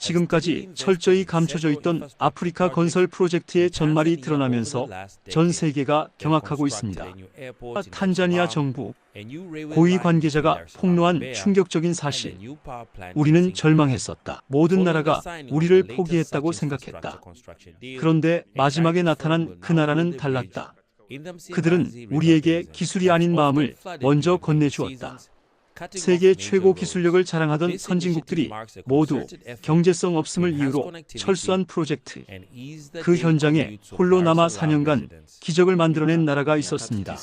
지금까지 철저히 감춰져 있던 아프리카 건설 프로젝트의 전말이 드러나면서 전 세계가 경악하고 있습니다. 탄자니아 정부 고위 관계자가 폭로한 충격적인 사실. 우리는 절망했었다. 모든 나라가 우리를 포기했다고 생각했다. 그런데 마지막에 나타난 그 나라는 달랐다. 그들은 우리에게 기술이 아닌 마음을 먼저 건네주었다. 세계 최고 기술력을 자랑하던 선진국들이 모두 경제성 없음을 이유로 철수한 프로젝트. 그 현장에 홀로 남아 4년간 기적을 만들어낸 나라가 있었습니다.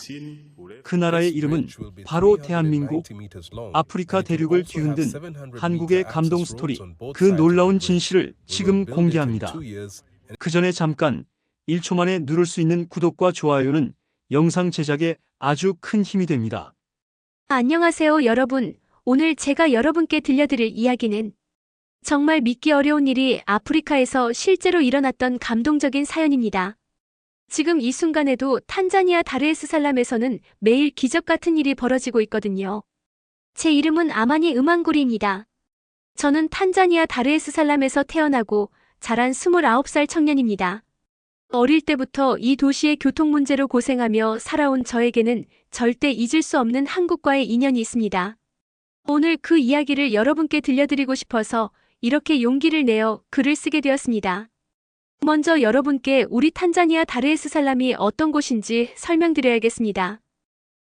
그 나라의 이름은 바로 대한민국. 아프리카 대륙을 뒤흔든 한국의 감동 스토리. 그 놀라운 진실을 지금 공개합니다. 그 전에 잠깐 1초 만에 누를 수 있는 구독과 좋아요는 영상 제작에 아주 큰 힘이 됩니다. 안녕하세요, 여러분. 오늘 제가 여러분께 들려드릴 이야기는 정말 믿기 어려운 일이 아프리카에서 실제로 일어났던 감동적인 사연입니다. 지금 이 순간에도 탄자니아 다르에스살람에서는 매일 기적 같은 일이 벌어지고 있거든요. 제 이름은 아마니 음한구리입니다. 저는 탄자니아 다르에스살람에서 태어나고 자란 29살 청년입니다. 어릴 때부터 이 도시의 교통 문제로 고생하며 살아온 저에게는 절대 잊을 수 없는 한국과의 인연이 있습니다. 오늘 그 이야기를 여러분께 들려드리고 싶어서 이렇게 용기를 내어 글을 쓰게 되었습니다. 먼저 여러분께 우리 탄자니아 다르에스살람이 어떤 곳인지 설명드려야겠습니다.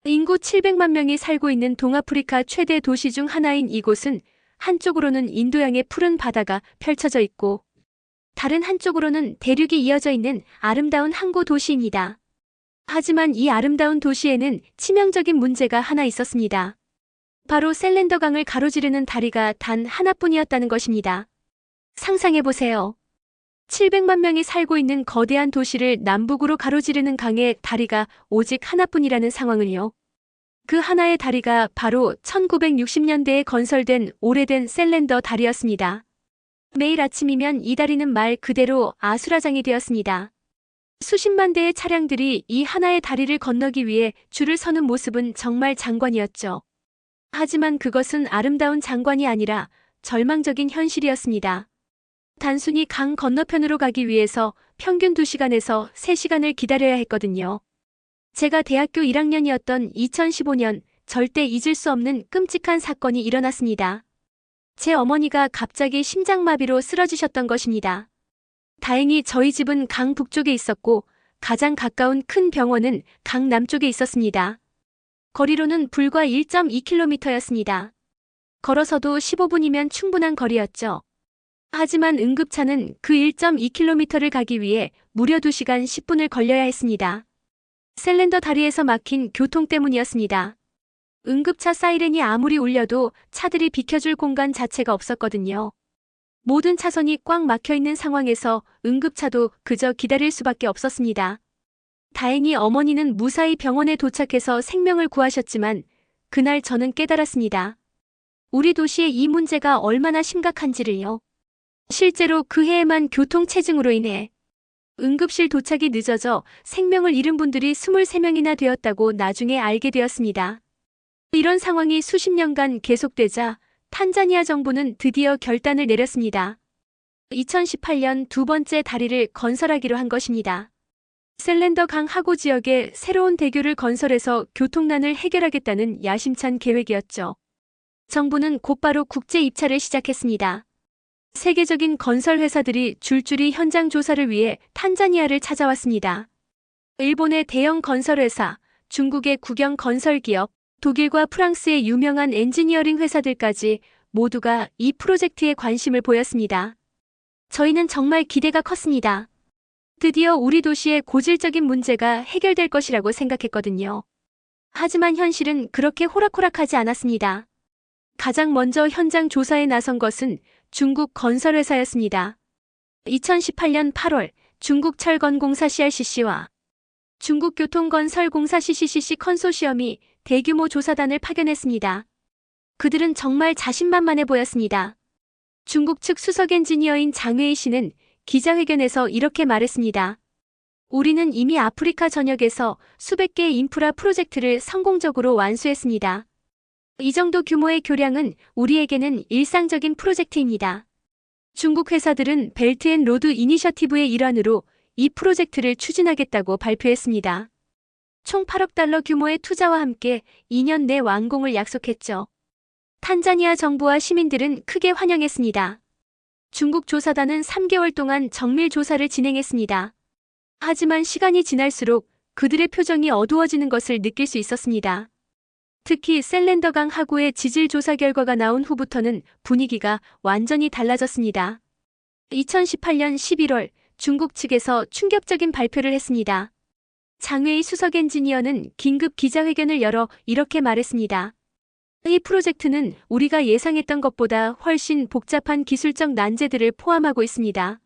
인구 700만 명이 살고 있는 동아프리카 최대 도시 중 하나인 이곳은 한쪽으로는 인도양의 푸른 바다가 펼쳐져 있고 다른 한쪽으로는 대륙이 이어져 있는 아름다운 항구 도시입니다. 하지만 이 아름다운 도시에는 치명적인 문제가 하나 있었습니다. 바로 셀렌더 강을 가로지르는 다리가 단 하나뿐이었다는 것입니다. 상상해보세요. 700만 명이 살고 있는 거대한 도시를 남북으로 가로지르는 강의 다리가 오직 하나뿐이라는 상황은요. 그 하나의 다리가 바로 1960년대에 건설된 오래된 셀렌더 다리였습니다. 매일 아침이면 이 다리는 말 그대로 아수라장이 되었습니다. 수십만 대의 차량들이 이 하나의 다리를 건너기 위해 줄을 서는 모습은 정말 장관이었죠. 하지만 그것은 아름다운 장관이 아니라 절망적인 현실이었습니다. 단순히 강 건너편으로 가기 위해서 평균 2시간에서 3시간을 기다려야 했거든요. 제가 대학교 1학년이었던 2015년 절대 잊을 수 없는 끔찍한 사건이 일어났습니다. 제 어머니가 갑자기 심장마비로 쓰러지셨던 것입니다. 다행히 저희 집은 강 북쪽에 있었고 가장 가까운 큰 병원은 강 남쪽에 있었습니다. 거리로는 불과 1.2km였습니다. 걸어서도 15분이면 충분한 거리였죠. 하지만 응급차는 그 1.2km를 가기 위해 무려 2시간 10분을 걸려야 했습니다. 셀렌더 다리에서 막힌 교통 때문이었습니다. 응급차 사이렌이 아무리 울려도 차들이 비켜줄 공간 자체가 없었거든요. 모든 차선이 꽉 막혀있는 상황에서 응급차도 그저 기다릴 수밖에 없었습니다. 다행히 어머니는 무사히 병원에 도착해서 생명을 구하셨지만 그날 저는 깨달았습니다. 우리 도시의 이 문제가 얼마나 심각한지를요. 실제로 그 해에만 교통체증으로 인해 응급실 도착이 늦어져 생명을 잃은 분들이 23명이나 되었다고 나중에 알게 되었습니다. 이런 상황이 수십 년간 계속되자 탄자니아 정부는 드디어 결단을 내렸습니다. 2018년 두 번째 다리를 건설하기로 한 것입니다. 셀렌더 강 하구 지역에 새로운 대교를 건설해서 교통난을 해결하겠다는 야심찬 계획이었죠. 정부는 곧바로 국제 입찰을 시작했습니다. 세계적인 건설 회사들이 줄줄이 현장 조사를 위해 탄자니아를 찾아왔습니다. 일본의 대형 건설회사, 중국의 국영 건설기업, 독일과 프랑스의 유명한 엔지니어링 회사들까지 모두가 이 프로젝트에 관심을 보였습니다. 저희는 정말 기대가 컸습니다. 드디어 우리 도시의 고질적인 문제가 해결될 것이라고 생각했거든요. 하지만 현실은 그렇게 호락호락하지 않았습니다. 가장 먼저 현장 조사에 나선 것은 중국 건설회사였습니다. 2018년 8월 중국 철건공사 CRCC와 중국 교통건설공사 CCCC 컨소시엄이 대규모 조사단을 파견했습니다. 그들은 정말 자신만만해 보였습니다. 중국 측 수석 엔지니어인 장웨이 씨는 기자회견에서 이렇게 말했습니다. 우리는 이미 아프리카 전역에서 수백 개의 인프라 프로젝트를 성공적으로 완수했습니다. 이 정도 규모의 교량은 우리에게는 일상적인 프로젝트입니다. 중국 회사들은 벨트 앤 로드 이니셔티브의 일환으로 이 프로젝트를 추진하겠다고 발표했습니다. 총 8억 달러 규모의 투자와 함께 2년 내 완공을 약속했죠. 탄자니아 정부와 시민들은 크게 환영했습니다. 중국 조사단은 3개월 동안 정밀 조사를 진행했습니다. 하지만 시간이 지날수록 그들의 표정이 어두워지는 것을 느낄 수 있었습니다. 특히 셀렌더강 하구의 지질 조사 결과가 나온 후부터는 분위기가 완전히 달라졌습니다. 2018년 11월 중국 측에서 충격적인 발표를 했습니다. 장웨이 수석 엔지니어는 긴급 기자회견을 열어 이렇게 말했습니다. 이 프로젝트는 우리가 예상했던 것보다 훨씬 복잡한 기술적 난제들을 포함하고 있습니다.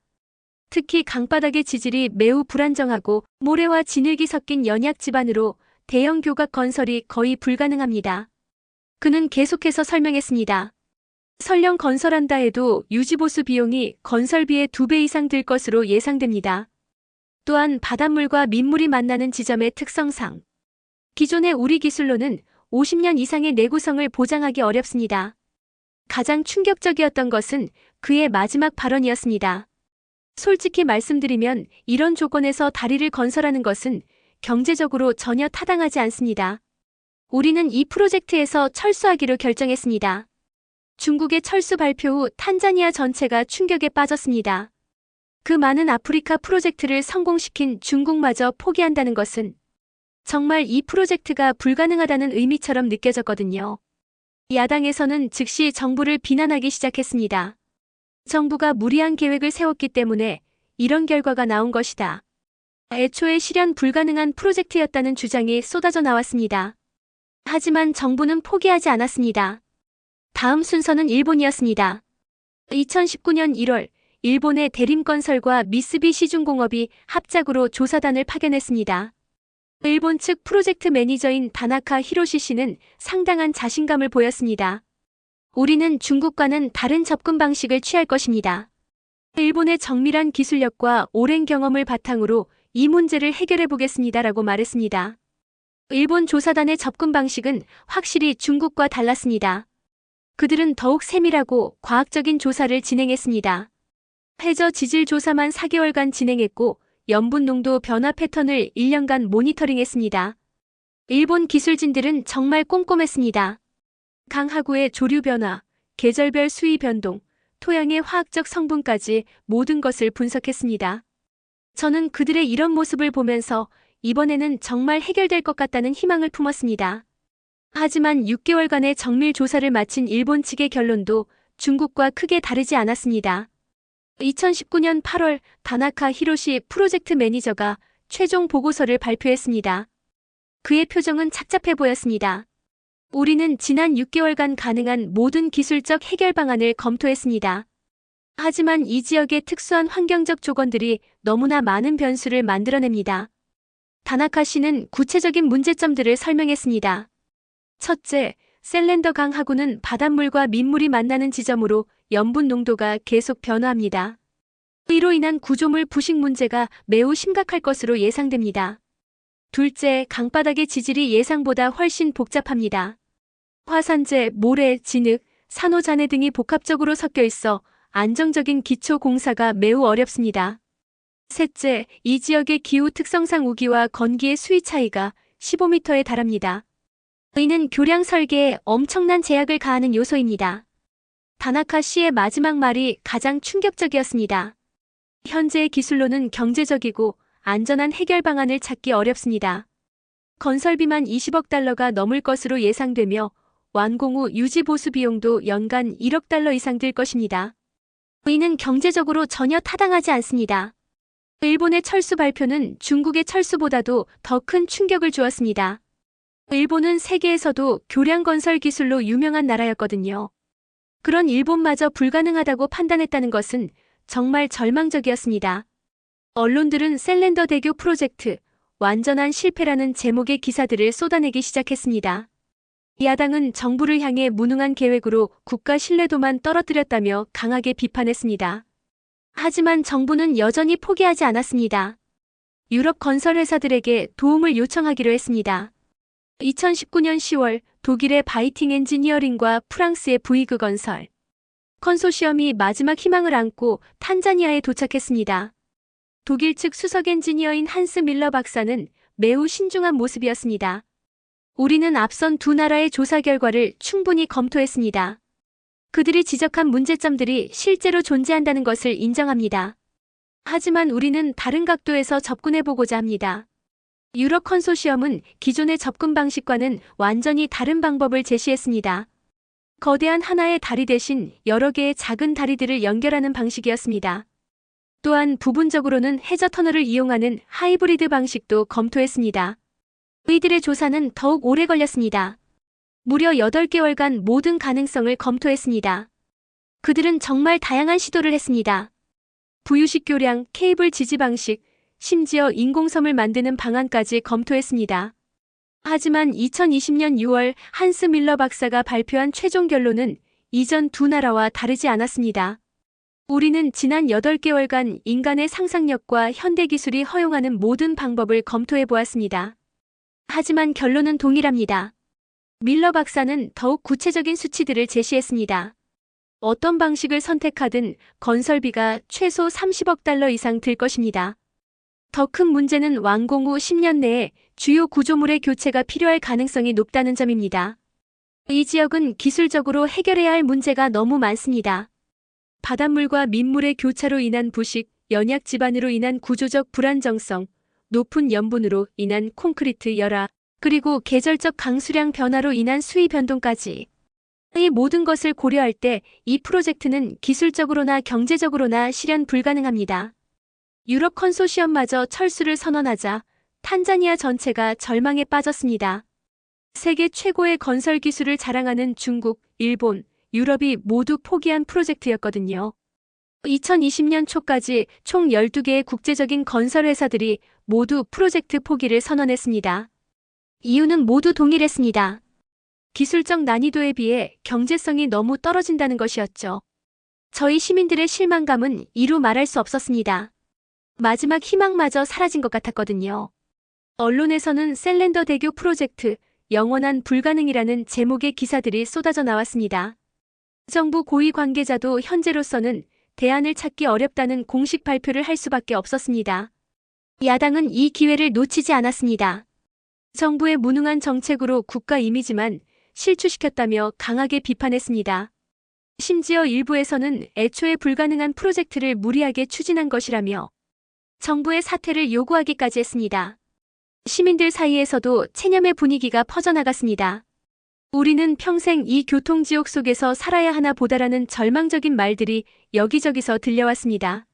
특히 강바닥의 지질이 매우 불안정하고 모래와 진흙이 섞인 연약 지반으로 대형 교각 건설이 거의 불가능합니다. 그는 계속해서 설명했습니다. 설령 건설한다 해도 유지보수 비용이 건설비의 2배 이상 들 것으로 예상됩니다. 또한 바닷물과 민물이 만나는 지점의 특성상 기존의 우리 기술로는 50년 이상의 내구성을 보장하기 어렵습니다. 가장 충격적이었던 것은 그의 마지막 발언이었습니다. 솔직히 말씀드리면 이런 조건에서 다리를 건설하는 것은 경제적으로 전혀 타당하지 않습니다. 우리는 이 프로젝트에서 철수하기로 결정했습니다. 중국의 철수 발표 후 탄자니아 전체가 충격에 빠졌습니다. 그 많은 아프리카 프로젝트를 성공시킨 중국마저 포기한다는 것은 정말 이 프로젝트가 불가능하다는 의미처럼 느껴졌거든요. 야당에서는 즉시 정부를 비난하기 시작했습니다. 정부가 무리한 계획을 세웠기 때문에 이런 결과가 나온 것이다. 애초에 실현 불가능한 프로젝트였다는 주장이 쏟아져 나왔습니다. 하지만 정부는 포기하지 않았습니다. 다음 순서는 일본이었습니다. 2019년 1월, 일본의 대림건설과 미쓰비시중공업이 합작으로 조사단을 파견했습니다. 일본 측 프로젝트 매니저인 다나카 히로시 씨는 상당한 자신감을 보였습니다. 우리는 중국과는 다른 접근 방식을 취할 것입니다. 일본의 정밀한 기술력과 오랜 경험을 바탕으로 이 문제를 해결해 보겠습니다라고 말했습니다. 일본 조사단의 접근 방식은 확실히 중국과 달랐습니다. 그들은 더욱 세밀하고 과학적인 조사를 진행했습니다. 해저 지질 조사만 4개월간 진행했고 염분 농도 변화 패턴을 1년간 모니터링했습니다. 일본 기술진들은 정말 꼼꼼했습니다. 강하구의 조류 변화, 계절별 수위 변동, 토양의 화학적 성분까지 모든 것을 분석했습니다. 저는 그들의 이런 모습을 보면서 이번에는 정말 해결될 것 같다는 희망을 품었습니다. 하지만 6개월간의 정밀 조사를 마친 일본 측의 결론도 중국과 크게 다르지 않았습니다. 2019년 8월 다나카 히로시 프로젝트 매니저가 최종 보고서를 발표했습니다. 그의 표정은 착잡해 보였습니다. 우리는 지난 6개월간 가능한 모든 기술적 해결 방안을 검토했습니다. 하지만 이 지역의 특수한 환경적 조건들이 너무나 많은 변수를 만들어냅니다. 다나카 씨는 구체적인 문제점들을 설명했습니다. 첫째, 셀렌더 강하구는 바닷물과 민물이 만나는 지점으로 염분 농도가 계속 변화합니다. 이로 인한 구조물 부식 문제가 매우 심각할 것으로 예상됩니다. 둘째, 강바닥의 지질이 예상보다 훨씬 복잡합니다. 화산재, 모래, 진흙, 산호잔해 등이 복합적으로 섞여 있어 안정적인 기초 공사가 매우 어렵습니다. 셋째, 이 지역의 기후 특성상 우기와 건기의 수위 차이가 15m에 달합니다. 이는 교량 설계에 엄청난 제약을 가하는 요소입니다. 다나카 씨의 마지막 말이 가장 충격적이었습니다. 현재의 기술로는 경제적이고 안전한 해결 방안을 찾기 어렵습니다. 건설비만 20억 달러가 넘을 것으로 예상되며 완공 후 유지 보수 비용도 연간 1억 달러 이상 들 것입니다. 이는 경제적으로 전혀 타당하지 않습니다. 일본의 철수 발표는 중국의 철수보다도 더 큰 충격을 주었습니다. 일본은 세계에서도 교량 건설 기술로 유명한 나라였거든요. 그런 일본마저 불가능하다고 판단했다는 것은 정말 절망적이었습니다. 언론들은 셀렌더 대교 프로젝트, 완전한 실패라는 제목의 기사들을 쏟아내기 시작했습니다. 야당은 정부를 향해 무능한 계획으로 국가 신뢰도만 떨어뜨렸다며 강하게 비판했습니다. 하지만 정부는 여전히 포기하지 않았습니다. 유럽 건설 회사들에게 도움을 요청하기로 했습니다. 2019년 10월 독일의 바이팅 엔지니어링과 프랑스의 부이그 건설, 컨소시엄이 마지막 희망을 안고 탄자니아에 도착했습니다. 독일 측 수석 엔지니어인 한스 밀러 박사는 매우 신중한 모습이었습니다. 우리는 앞선 두 나라의 조사 결과를 충분히 검토했습니다. 그들이 지적한 문제점들이 실제로 존재한다는 것을 인정합니다. 하지만 우리는 다른 각도에서 접근해보고자 합니다. 유럽 컨소시엄은 기존의 접근 방식과는 완전히 다른 방법을 제시했습니다. 거대한 하나의 다리 대신 여러 개의 작은 다리들을 연결하는 방식이었습니다. 또한 부분적으로는 해저 터널을 이용하는 하이브리드 방식도 검토했습니다. 이들의 조사는 더욱 오래 걸렸습니다. 무려 8개월간 모든 가능성을 검토했습니다. 그들은 정말 다양한 시도를 했습니다. 부유식 교량, 케이블 지지 방식, 심지어 인공섬을 만드는 방안까지 검토했습니다. 하지만 2020년 6월 한스 밀러 박사가 발표한 최종 결론은 이전 두 나라와 다르지 않았습니다. 우리는 지난 8개월간 인간의 상상력과 현대기술이 허용하는 모든 방법을 검토해 보았습니다. 하지만 결론은 동일합니다. 밀러 박사는 더욱 구체적인 수치들을 제시했습니다. 어떤 방식을 선택하든 건설비가 최소 30억 달러 이상 들 것입니다. 더 큰 문제는 완공 후 10년 내에 주요 구조물의 교체가 필요할 가능성이 높다는 점입니다. 이 지역은 기술적으로 해결해야 할 문제가 너무 많습니다. 바닷물과 민물의 교차로 인한 부식, 연약 지반으로 인한 구조적 불안정성, 높은 염분으로 인한 콘크리트 열화, 그리고 계절적 강수량 변화로 인한 수위 변동까지. 이 모든 것을 고려할 때 이 프로젝트는 기술적으로나 경제적으로나 실현 불가능합니다. 유럽 컨소시엄마저 철수를 선언하자 탄자니아 전체가 절망에 빠졌습니다. 세계 최고의 건설 기술을 자랑하는 중국, 일본, 유럽이 모두 포기한 프로젝트였거든요. 2020년 초까지 총 12개의 국제적인 건설 회사들이 모두 프로젝트 포기를 선언했습니다. 이유는 모두 동일했습니다. 기술적 난이도에 비해 경제성이 너무 떨어진다는 것이었죠. 저희 시민들의 실망감은 이루 말할 수 없었습니다. 마지막 희망마저 사라진 것 같았거든요. 언론에서는 셀렌더 대교 프로젝트, 영원한 불가능이라는 제목의 기사들이 쏟아져 나왔습니다. 정부 고위 관계자도 현재로서는 대안을 찾기 어렵다는 공식 발표를 할 수밖에 없었습니다. 야당은 이 기회를 놓치지 않았습니다. 정부의 무능한 정책으로 국가 이미지만 실추시켰다며 강하게 비판했습니다. 심지어 일부에서는 애초에 불가능한 프로젝트를 무리하게 추진한 것이라며 정부의 사퇴를 요구하기까지 했습니다. 시민들 사이에서도 체념의 분위기가 퍼져나갔습니다. 우리는 평생 이 교통지옥 속에서 살아야 하나 보다라는 절망적인 말들이 여기저기서 들려왔습니다.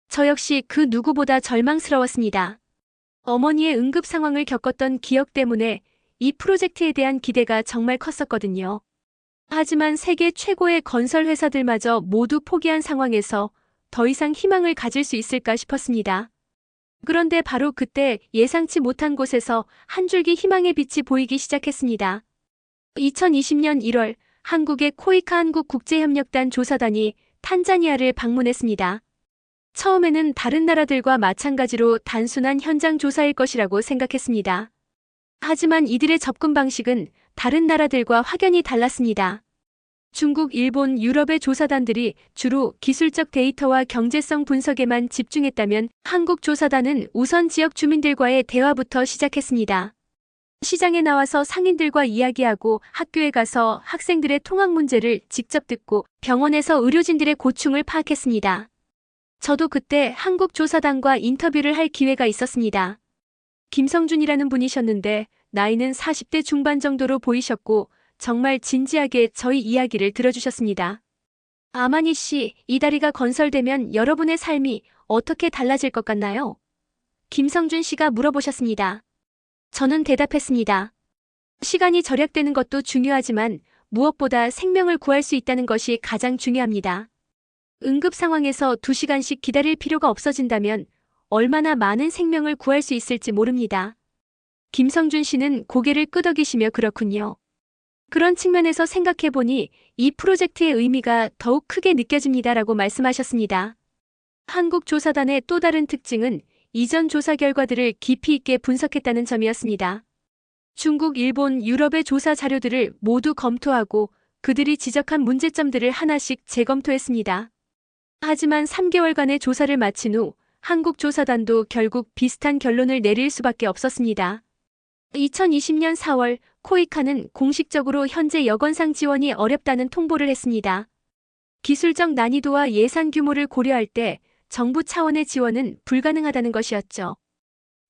저 역시 그 누구보다 절망스러웠습니다. 어머니의 응급 상황을 겪었던 기억 때문에 이 프로젝트에 대한 기대가 정말 컸었거든요. 하지만 세계 최고의 건설 회사들마저 모두 포기한 상황에서 더 이상 희망을 가질 수 있을까 싶었습니다. 그런데 바로 그때 예상치 못한 곳에서 한 줄기 희망의 빛이 보이기 시작했습니다. 2020년 1월 한국의 코이카 한국국제협력단 조사단이 탄자니아를 방문했습니다. 처음에는 다른 나라들과 마찬가지로 단순한 현장 조사일 것이라고 생각했습니다. 하지만 이들의 접근 방식은 다른 나라들과 확연히 달랐습니다. 중국, 일본, 유럽의 조사단들이 주로 기술적 데이터와 경제성 분석에만 집중했다면 한국 조사단은 우선 지역 주민들과의 대화부터 시작했습니다. 시장에 나와서 상인들과 이야기하고 학교에 가서 학생들의 통학 문제를 직접 듣고 병원에서 의료진들의 고충을 파악했습니다. 저도 그때 한국 조사단과 인터뷰를 할 기회가 있었습니다. 김성준이라는 분이셨는데 나이는 40대 중반 정도로 보이셨고 정말 진지하게 저희 이야기를 들어주셨습니다. 아마니 씨, 이 다리가 건설되면 여러분의 삶이 어떻게 달라질 것 같나요? 김성준 씨가 물어보셨습니다. 저는 대답했습니다. 시간이 절약되는 것도 중요하지만 무엇보다 생명을 구할 수 있다는 것이 가장 중요합니다. 응급 상황에서 2시간씩 기다릴 필요가 없어진다면 얼마나 많은 생명을 구할 수 있을지 모릅니다. 김성준 씨는 고개를 끄덕이시며 그렇군요. 그런 측면에서 생각해보니 이 프로젝트의 의미가 더욱 크게 느껴집니다라고 말씀하셨습니다. 한국조사단의 또 다른 특징은 이전 조사 결과들을 깊이 있게 분석했다는 점이었습니다. 중국, 일본, 유럽의 조사 자료들을 모두 검토하고 그들이 지적한 문제점들을 하나씩 재검토했습니다. 하지만 3개월간의 조사를 마친 후 한국 조사단도 결국 비슷한 결론을 내릴 수밖에 없었습니다. 2020년 4월 코이카는 공식적으로 현재 여건상 지원이 어렵다는 통보를 했습니다. 기술적 난이도와 예산 규모를 고려할 때 정부 차원의 지원은 불가능하다는 것이었죠.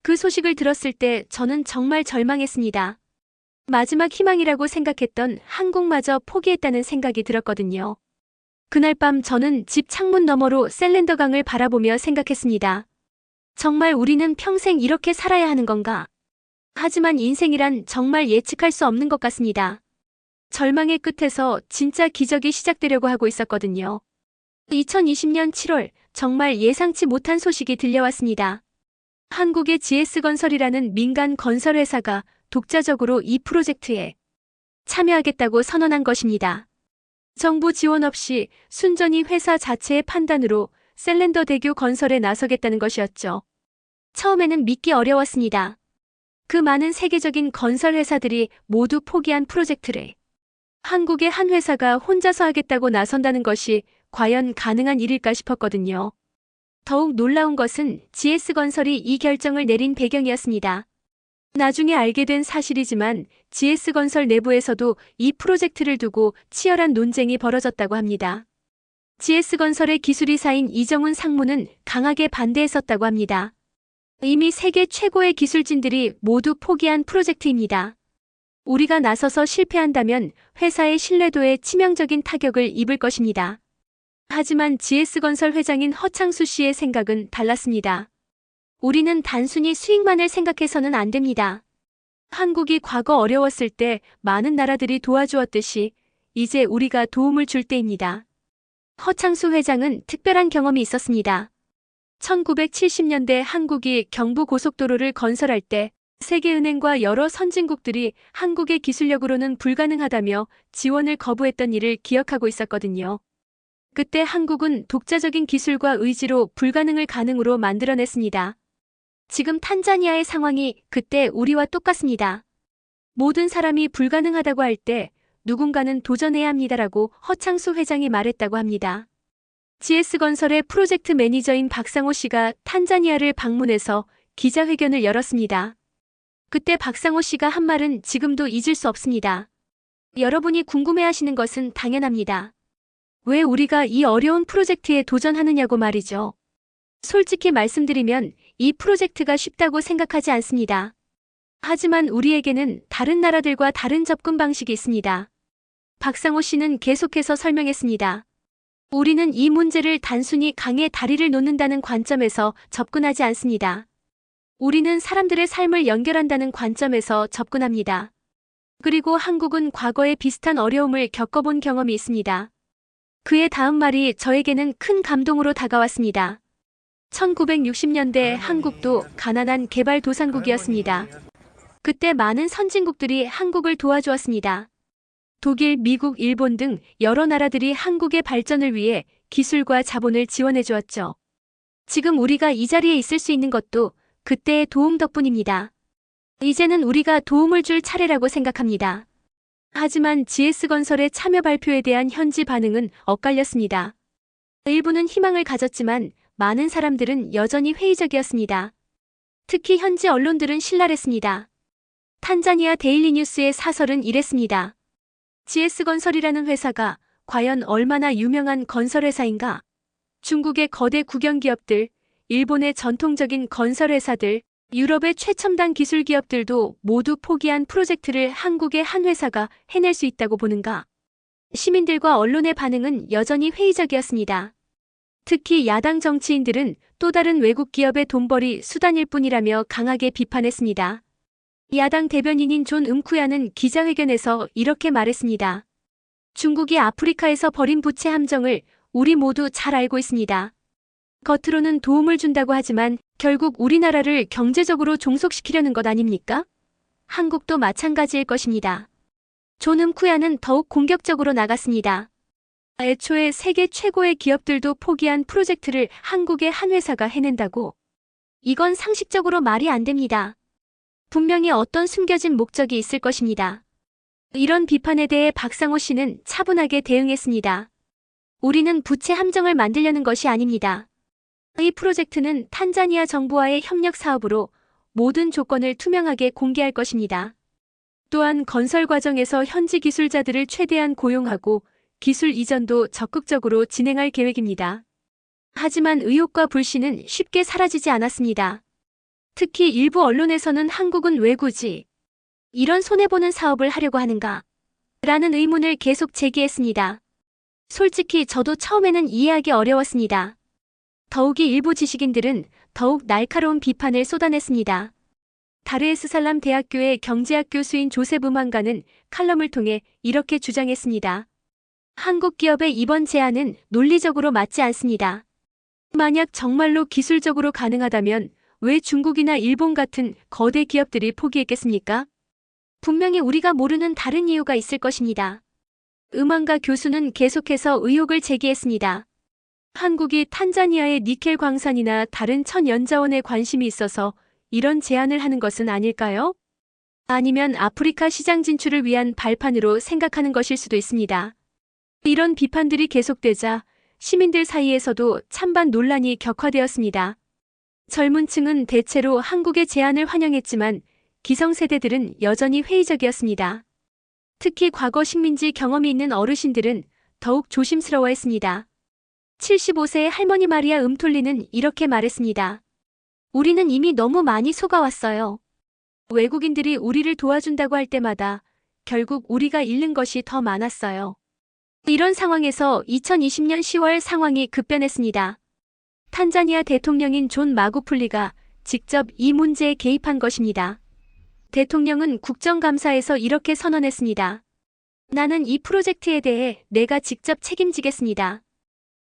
그 소식을 들었을 때 저는 정말 절망했습니다. 마지막 희망이라고 생각했던 한국마저 포기했다는 생각이 들었거든요. 그날 밤 저는 집 창문 너머로 셀렌더 강을 바라보며 생각했습니다. 정말 우리는 평생 이렇게 살아야 하는 건가? 하지만 인생이란 정말 예측할 수 없는 것 같습니다. 절망의 끝에서 진짜 기적이 시작되려고 하고 있었거든요. 2020년 7월 정말 예상치 못한 소식이 들려왔습니다. 한국의 GS건설이라는 민간 건설회사가 독자적으로 이 프로젝트에 참여하겠다고 선언한 것입니다. 정부 지원 없이 순전히 회사 자체의 판단으로 셀렌더 대교 건설에 나서겠다는 것이었죠. 처음에는 믿기 어려웠습니다. 그 많은 세계적인 건설 회사들이 모두 포기한 프로젝트를 한국의 한 회사가 혼자서 하겠다고 나선다는 것이 과연 가능한 일일까 싶었거든요. 더욱 놀라운 것은 GS건설이 이 결정을 내린 배경이었습니다. 나중에 알게 된 사실이지만 GS건설 내부에서도 이 프로젝트를 두고 치열한 논쟁이 벌어졌다고 합니다. GS건설의 기술이사인 이정훈 상무는 강하게 반대했었다고 합니다. 이미 세계 최고의 기술진들이 모두 포기한 프로젝트입니다. 우리가 나서서 실패한다면 회사의 신뢰도에 치명적인 타격을 입을 것입니다. 하지만 GS건설 회장인 허창수 씨의 생각은 달랐습니다. 우리는 단순히 수익만을 생각해서는 안 됩니다. 한국이 과거 어려웠을 때 많은 나라들이 도와주었듯이 이제 우리가 도움을 줄 때입니다. 허창수 회장은 특별한 경험이 있었습니다. 1970년대 한국이 경부고속도로를 건설할 때 세계은행과 여러 선진국들이 한국의 기술력으로는 불가능하다며 지원을 거부했던 일을 기억하고 있었거든요. 그때 한국은 독자적인 기술과 의지로 불가능을 가능으로 만들어냈습니다. 지금 탄자니아의 상황이 그때 우리와 똑같습니다. 모든 사람이 불가능하다고 할 때 누군가는 도전해야 합니다라고 허창수 회장이 말했다고 합니다. GS건설의 프로젝트 매니저인 박상호 씨가 탄자니아를 방문해서 기자회견을 열었습니다. 그때 박상호 씨가 한 말은 지금도 잊을 수 없습니다. 여러분이 궁금해하시는 것은 당연합니다. 왜 우리가 이 어려운 프로젝트에 도전하느냐고 말이죠. 솔직히 말씀드리면 이 프로젝트가 쉽다고 생각하지 않습니다. 하지만 우리에게는 다른 나라들과 다른 접근 방식이 있습니다. 박상호 씨는 계속해서 설명했습니다. 우리는 이 문제를 단순히 강에 다리를 놓는다는 관점에서 접근하지 않습니다. 우리는 사람들의 삶을 연결한다는 관점에서 접근합니다. 그리고 한국은 과거에 비슷한 어려움을 겪어본 경험이 있습니다. 그의 다음 말이 저에게는 큰 감동으로 다가왔습니다. 1960년대 한국도 가난한 개발도상국이었습니다. 그때 많은 선진국들이 한국을 도와주었습니다. 독일, 미국, 일본 등 여러 나라들이 한국의 발전을 위해 기술과 자본을 지원해 주었죠. 지금 우리가 이 자리에 있을 수 있는 것도 그때의 도움 덕분입니다. 이제는 우리가 도움을 줄 차례라고 생각합니다. 하지만 GS건설의 참여 발표에 대한 현지 반응은 엇갈렸습니다. 일부는 희망을 가졌지만 많은 사람들은 여전히 회의적이었습니다. 특히 현지 언론들은 신랄했습니다. 탄자니아 데일리 뉴스의 사설은 이랬습니다. GS건설이라는 회사가 과연 얼마나 유명한 건설회사인가? 중국의 거대 국영기업들, 일본의 전통적인 건설회사들, 유럽의 최첨단 기술기업들도 모두 포기한 프로젝트를 한국의 한 회사가 해낼 수 있다고 보는가? 시민들과 언론의 반응은 여전히 회의적이었습니다. 특히 야당 정치인들은 또 다른 외국 기업의 돈벌이 수단일 뿐이라며 강하게 비판했습니다. 야당 대변인인 존 음쿠야는 기자회견에서 이렇게 말했습니다. 중국이 아프리카에서 벌인 부채 함정을 우리 모두 잘 알고 있습니다. 겉으로는 도움을 준다고 하지만 결국 우리나라를 경제적으로 종속시키려는 것 아닙니까? 한국도 마찬가지일 것입니다. 존 음쿠야는 더욱 공격적으로 나갔습니다. 애초에 세계 최고의 기업들도 포기한 프로젝트를 한국의 한 회사가 해낸다고? 이건 상식적으로 말이 안 됩니다. 분명히 어떤 숨겨진 목적이 있을 것입니다. 이런 비판에 대해 박상호 씨는 차분하게 대응했습니다. 우리는 부채 함정을 만들려는 것이 아닙니다. 이 프로젝트는 탄자니아 정부와의 협력 사업으로 모든 조건을 투명하게 공개할 것입니다. 또한 건설 과정에서 현지 기술자들을 최대한 고용하고 기술 이전도 적극적으로 진행할 계획입니다. 하지만 의혹과 불신은 쉽게 사라지지 않았습니다. 특히 일부 언론에서는 한국은 왜 굳이 이런 손해보는 사업을 하려고 하는가? 라는 의문을 계속 제기했습니다. 솔직히 저도 처음에는 이해하기 어려웠습니다. 더욱이 일부 지식인들은 더욱 날카로운 비판을 쏟아냈습니다. 다르에스살람 대학교의 경제학 교수인 조셉 음환가는 칼럼을 통해 이렇게 주장했습니다. 한국 기업의 이번 제안은 논리적으로 맞지 않습니다. 만약 정말로 기술적으로 가능하다면 왜 중국이나 일본 같은 거대 기업들이 포기했겠습니까? 분명히 우리가 모르는 다른 이유가 있을 것입니다. 음환가 교수는 계속해서 의혹을 제기했습니다. 한국이 탄자니아의 니켈 광산이나 다른 천연자원에 관심이 있어서 이런 제안을 하는 것은 아닐까요? 아니면 아프리카 시장 진출을 위한 발판으로 생각하는 것일 수도 있습니다. 이런 비판들이 계속되자 시민들 사이에서도 찬반 논란이 격화되었습니다. 젊은 층은 대체로 한국의 제안을 환영했지만 기성세대들은 여전히 회의적이었습니다. 특히 과거 식민지 경험이 있는 어르신들은 더욱 조심스러워했습니다. 75세의 할머니 마리아 음톨리는 이렇게 말했습니다. 우리는 이미 너무 많이 속아왔어요. 외국인들이 우리를 도와준다고 할 때마다 결국 우리가 잃는 것이 더 많았어요. 이런 상황에서 2020년 10월 상황이 급변했습니다. 탄자니아 대통령인 존 마구풀리가 직접 이 문제에 개입한 것입니다. 대통령은 국정감사에서 이렇게 선언했습니다. 나는 이 프로젝트에 대해 내가 직접 책임지겠습니다.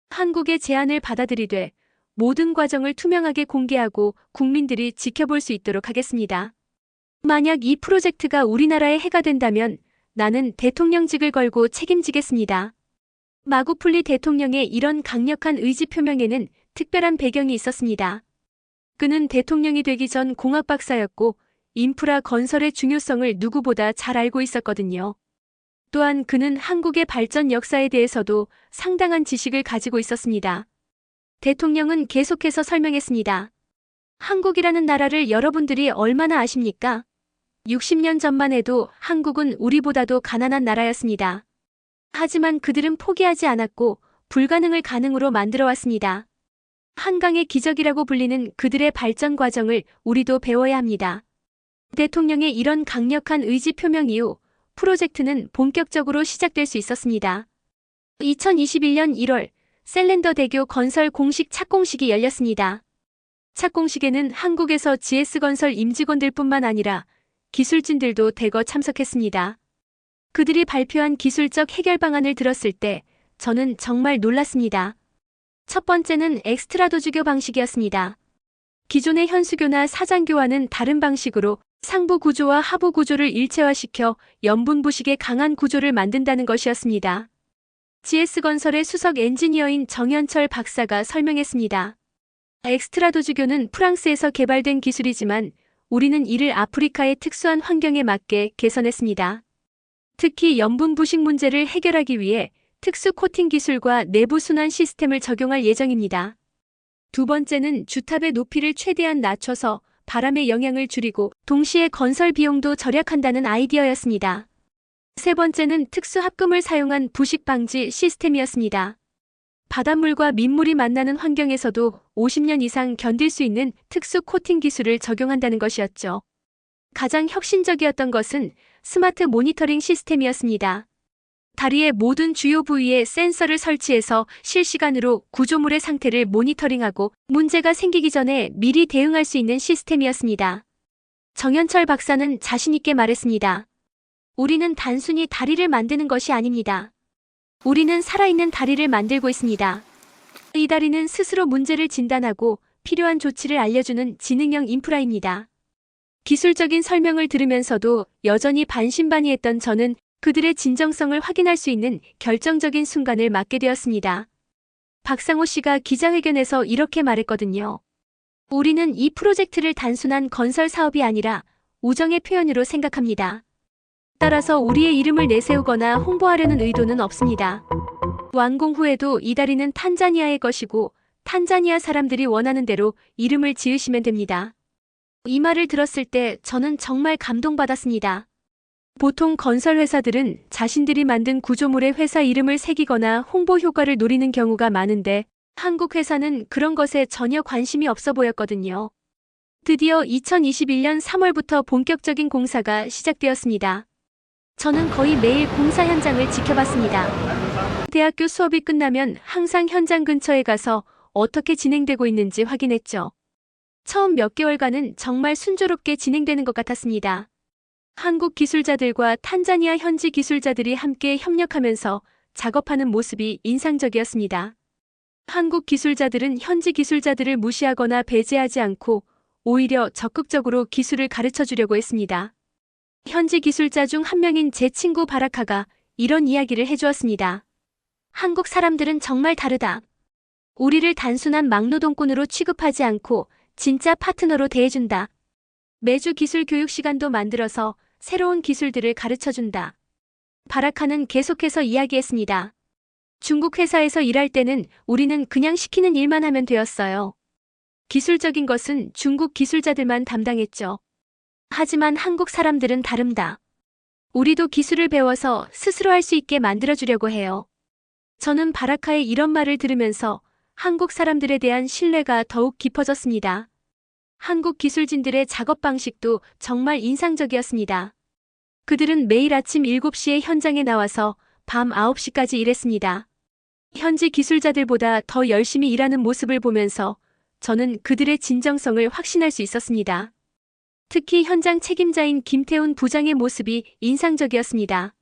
한국의 제안을 받아들이되 모든 과정을 투명하게 공개하고 국민들이 지켜볼 수 있도록 하겠습니다. 만약 이 프로젝트가 우리나라에 해가 된다면 나는 대통령직을 걸고 책임지겠습니다. 마구풀리 대통령의 이런 강력한 의지 표명에는 특별한 배경이 있었습니다. 그는 대통령이 되기 전 공학 박사였고 인프라 건설의 중요성을 누구보다 잘 알고 있었거든요. 또한 그는 한국의 발전 역사에 대해서도 상당한 지식을 가지고 있었습니다. 대통령은 계속해서 설명했습니다. 한국이라는 나라를 여러분들이 얼마나 아십니까? 60년 전만 해도 한국은 우리보다도 가난한 나라였습니다. 하지만 그들은 포기하지 않았고 불가능을 가능으로 만들어왔습니다. 한강의 기적이라고 불리는 그들의 발전 과정을 우리도 배워야 합니다. 대통령의 이런 강력한 의지 표명 이후 프로젝트는 본격적으로 시작될 수 있었습니다. 2021년 1월 셀렌더 대교 건설 공식 착공식이 열렸습니다. 착공식에는 한국에서 GS건설 임직원들뿐만 아니라 기술진들도 대거 참석했습니다. 그들이 발표한 기술적 해결 방안을 들었을 때 저는 정말 놀랐습니다. 첫 번째는 엑스트라도주교 방식이었습니다. 기존의 현수교나 사장교와는 다른 방식으로 상부 구조와 하부 구조를 일체화시켜 연분부식의 강한 구조를 만든다는 것이었습니다. GS건설의 수석 엔지니어인 정현철 박사가 설명했습니다. 엑스트라도주교는 프랑스에서 개발된 기술이지만 우리는 이를 아프리카의 특수한 환경에 맞게 개선했습니다. 특히 연분부식 문제를 해결하기 위해 특수 코팅 기술과 내부 순환 시스템을 적용할 예정입니다. 두 번째는 주탑의 높이를 최대한 낮춰서 바람의 영향을 줄이고 동시에 건설 비용도 절약한다는 아이디어였습니다. 세 번째는 특수 합금을 사용한 부식 방지 시스템이었습니다. 바닷물과 민물이 만나는 환경에서도 50년 이상 견딜 수 있는 특수 코팅 기술을 적용한다는 것이었죠. 가장 혁신적이었던 것은 스마트 모니터링 시스템이었습니다. 다리의 모든 주요 부위에 센서를 설치해서 실시간으로 구조물의 상태를 모니터링하고 문제가 생기기 전에 미리 대응할 수 있는 시스템이었습니다. 정현철 박사는 자신있게 말했습니다. 우리는 단순히 다리를 만드는 것이 아닙니다. 우리는 살아있는 다리를 만들고 있습니다. 이 다리는 스스로 문제를 진단하고 필요한 조치를 알려주는 지능형 인프라입니다. 기술적인 설명을 들으면서도 여전히 반신반의했던 저는 그들의 진정성을 확인할 수 있는 결정적인 순간을 맞게 되었습니다. 박상호 씨가 기자회견에서 이렇게 말했거든요. 우리는 이 프로젝트를 단순한 건설 사업이 아니라 우정의 표현으로 생각합니다. 따라서 우리의 이름을 내세우거나 홍보하려는 의도는 없습니다. 완공 후에도 이 다리는 탄자니아의 것이고 탄자니아 사람들이 원하는 대로 이름을 지으시면 됩니다. 이 말을 들었을 때 저는 정말 감동받았습니다. 보통 건설 회사들은 자신들이 만든 구조물에 회사 이름을 새기거나 홍보 효과를 노리는 경우가 많은데 한국 회사는 그런 것에 전혀 관심이 없어 보였거든요. 드디어 2021년 3월부터 본격적인 공사가 시작되었습니다. 저는 거의 매일 공사 현장을 지켜봤습니다. 대학교 수업이 끝나면 항상 현장 근처에 가서 어떻게 진행되고 있는지 확인했죠. 처음 몇 개월간은 정말 순조롭게 진행되는 것 같았습니다. 한국 기술자들과 탄자니아 현지 기술자들이 함께 협력하면서 작업하는 모습이 인상적이었습니다. 한국 기술자들은 현지 기술자들을 무시하거나 배제하지 않고 오히려 적극적으로 기술을 가르쳐 주려고 했습니다. 현지 기술자 중 한 명인 제 친구 바라카가 이런 이야기를 해주었습니다. 한국 사람들은 정말 다르다. 우리를 단순한 막노동꾼으로 취급하지 않고 진짜 파트너로 대해준다. 매주 기술 교육 시간도 만들어서 새로운 기술들을 가르쳐준다. 바라카는 계속해서 이야기했습니다. 중국 회사에서 일할 때는 우리는 그냥 시키는 일만 하면 되었어요. 기술적인 것은 중국 기술자들만 담당했죠. 하지만 한국 사람들은 다릅니다. 우리도 기술을 배워서 스스로 할 수 있게 만들어주려고 해요. 저는 바라카의 이런 말을 들으면서 한국 사람들에 대한 신뢰가 더욱 깊어졌습니다. 한국 기술진들의 작업 방식도 정말 인상적이었습니다. 그들은 매일 아침 7시에 현장에 나와서 밤 9시까지 일했습니다. 현지 기술자들보다 더 열심히 일하는 모습을 보면서 저는 그들의 진정성을 확신할 수 있었습니다. 특히 현장 책임자인 김태훈 부장의 모습이 인상적이었습니다.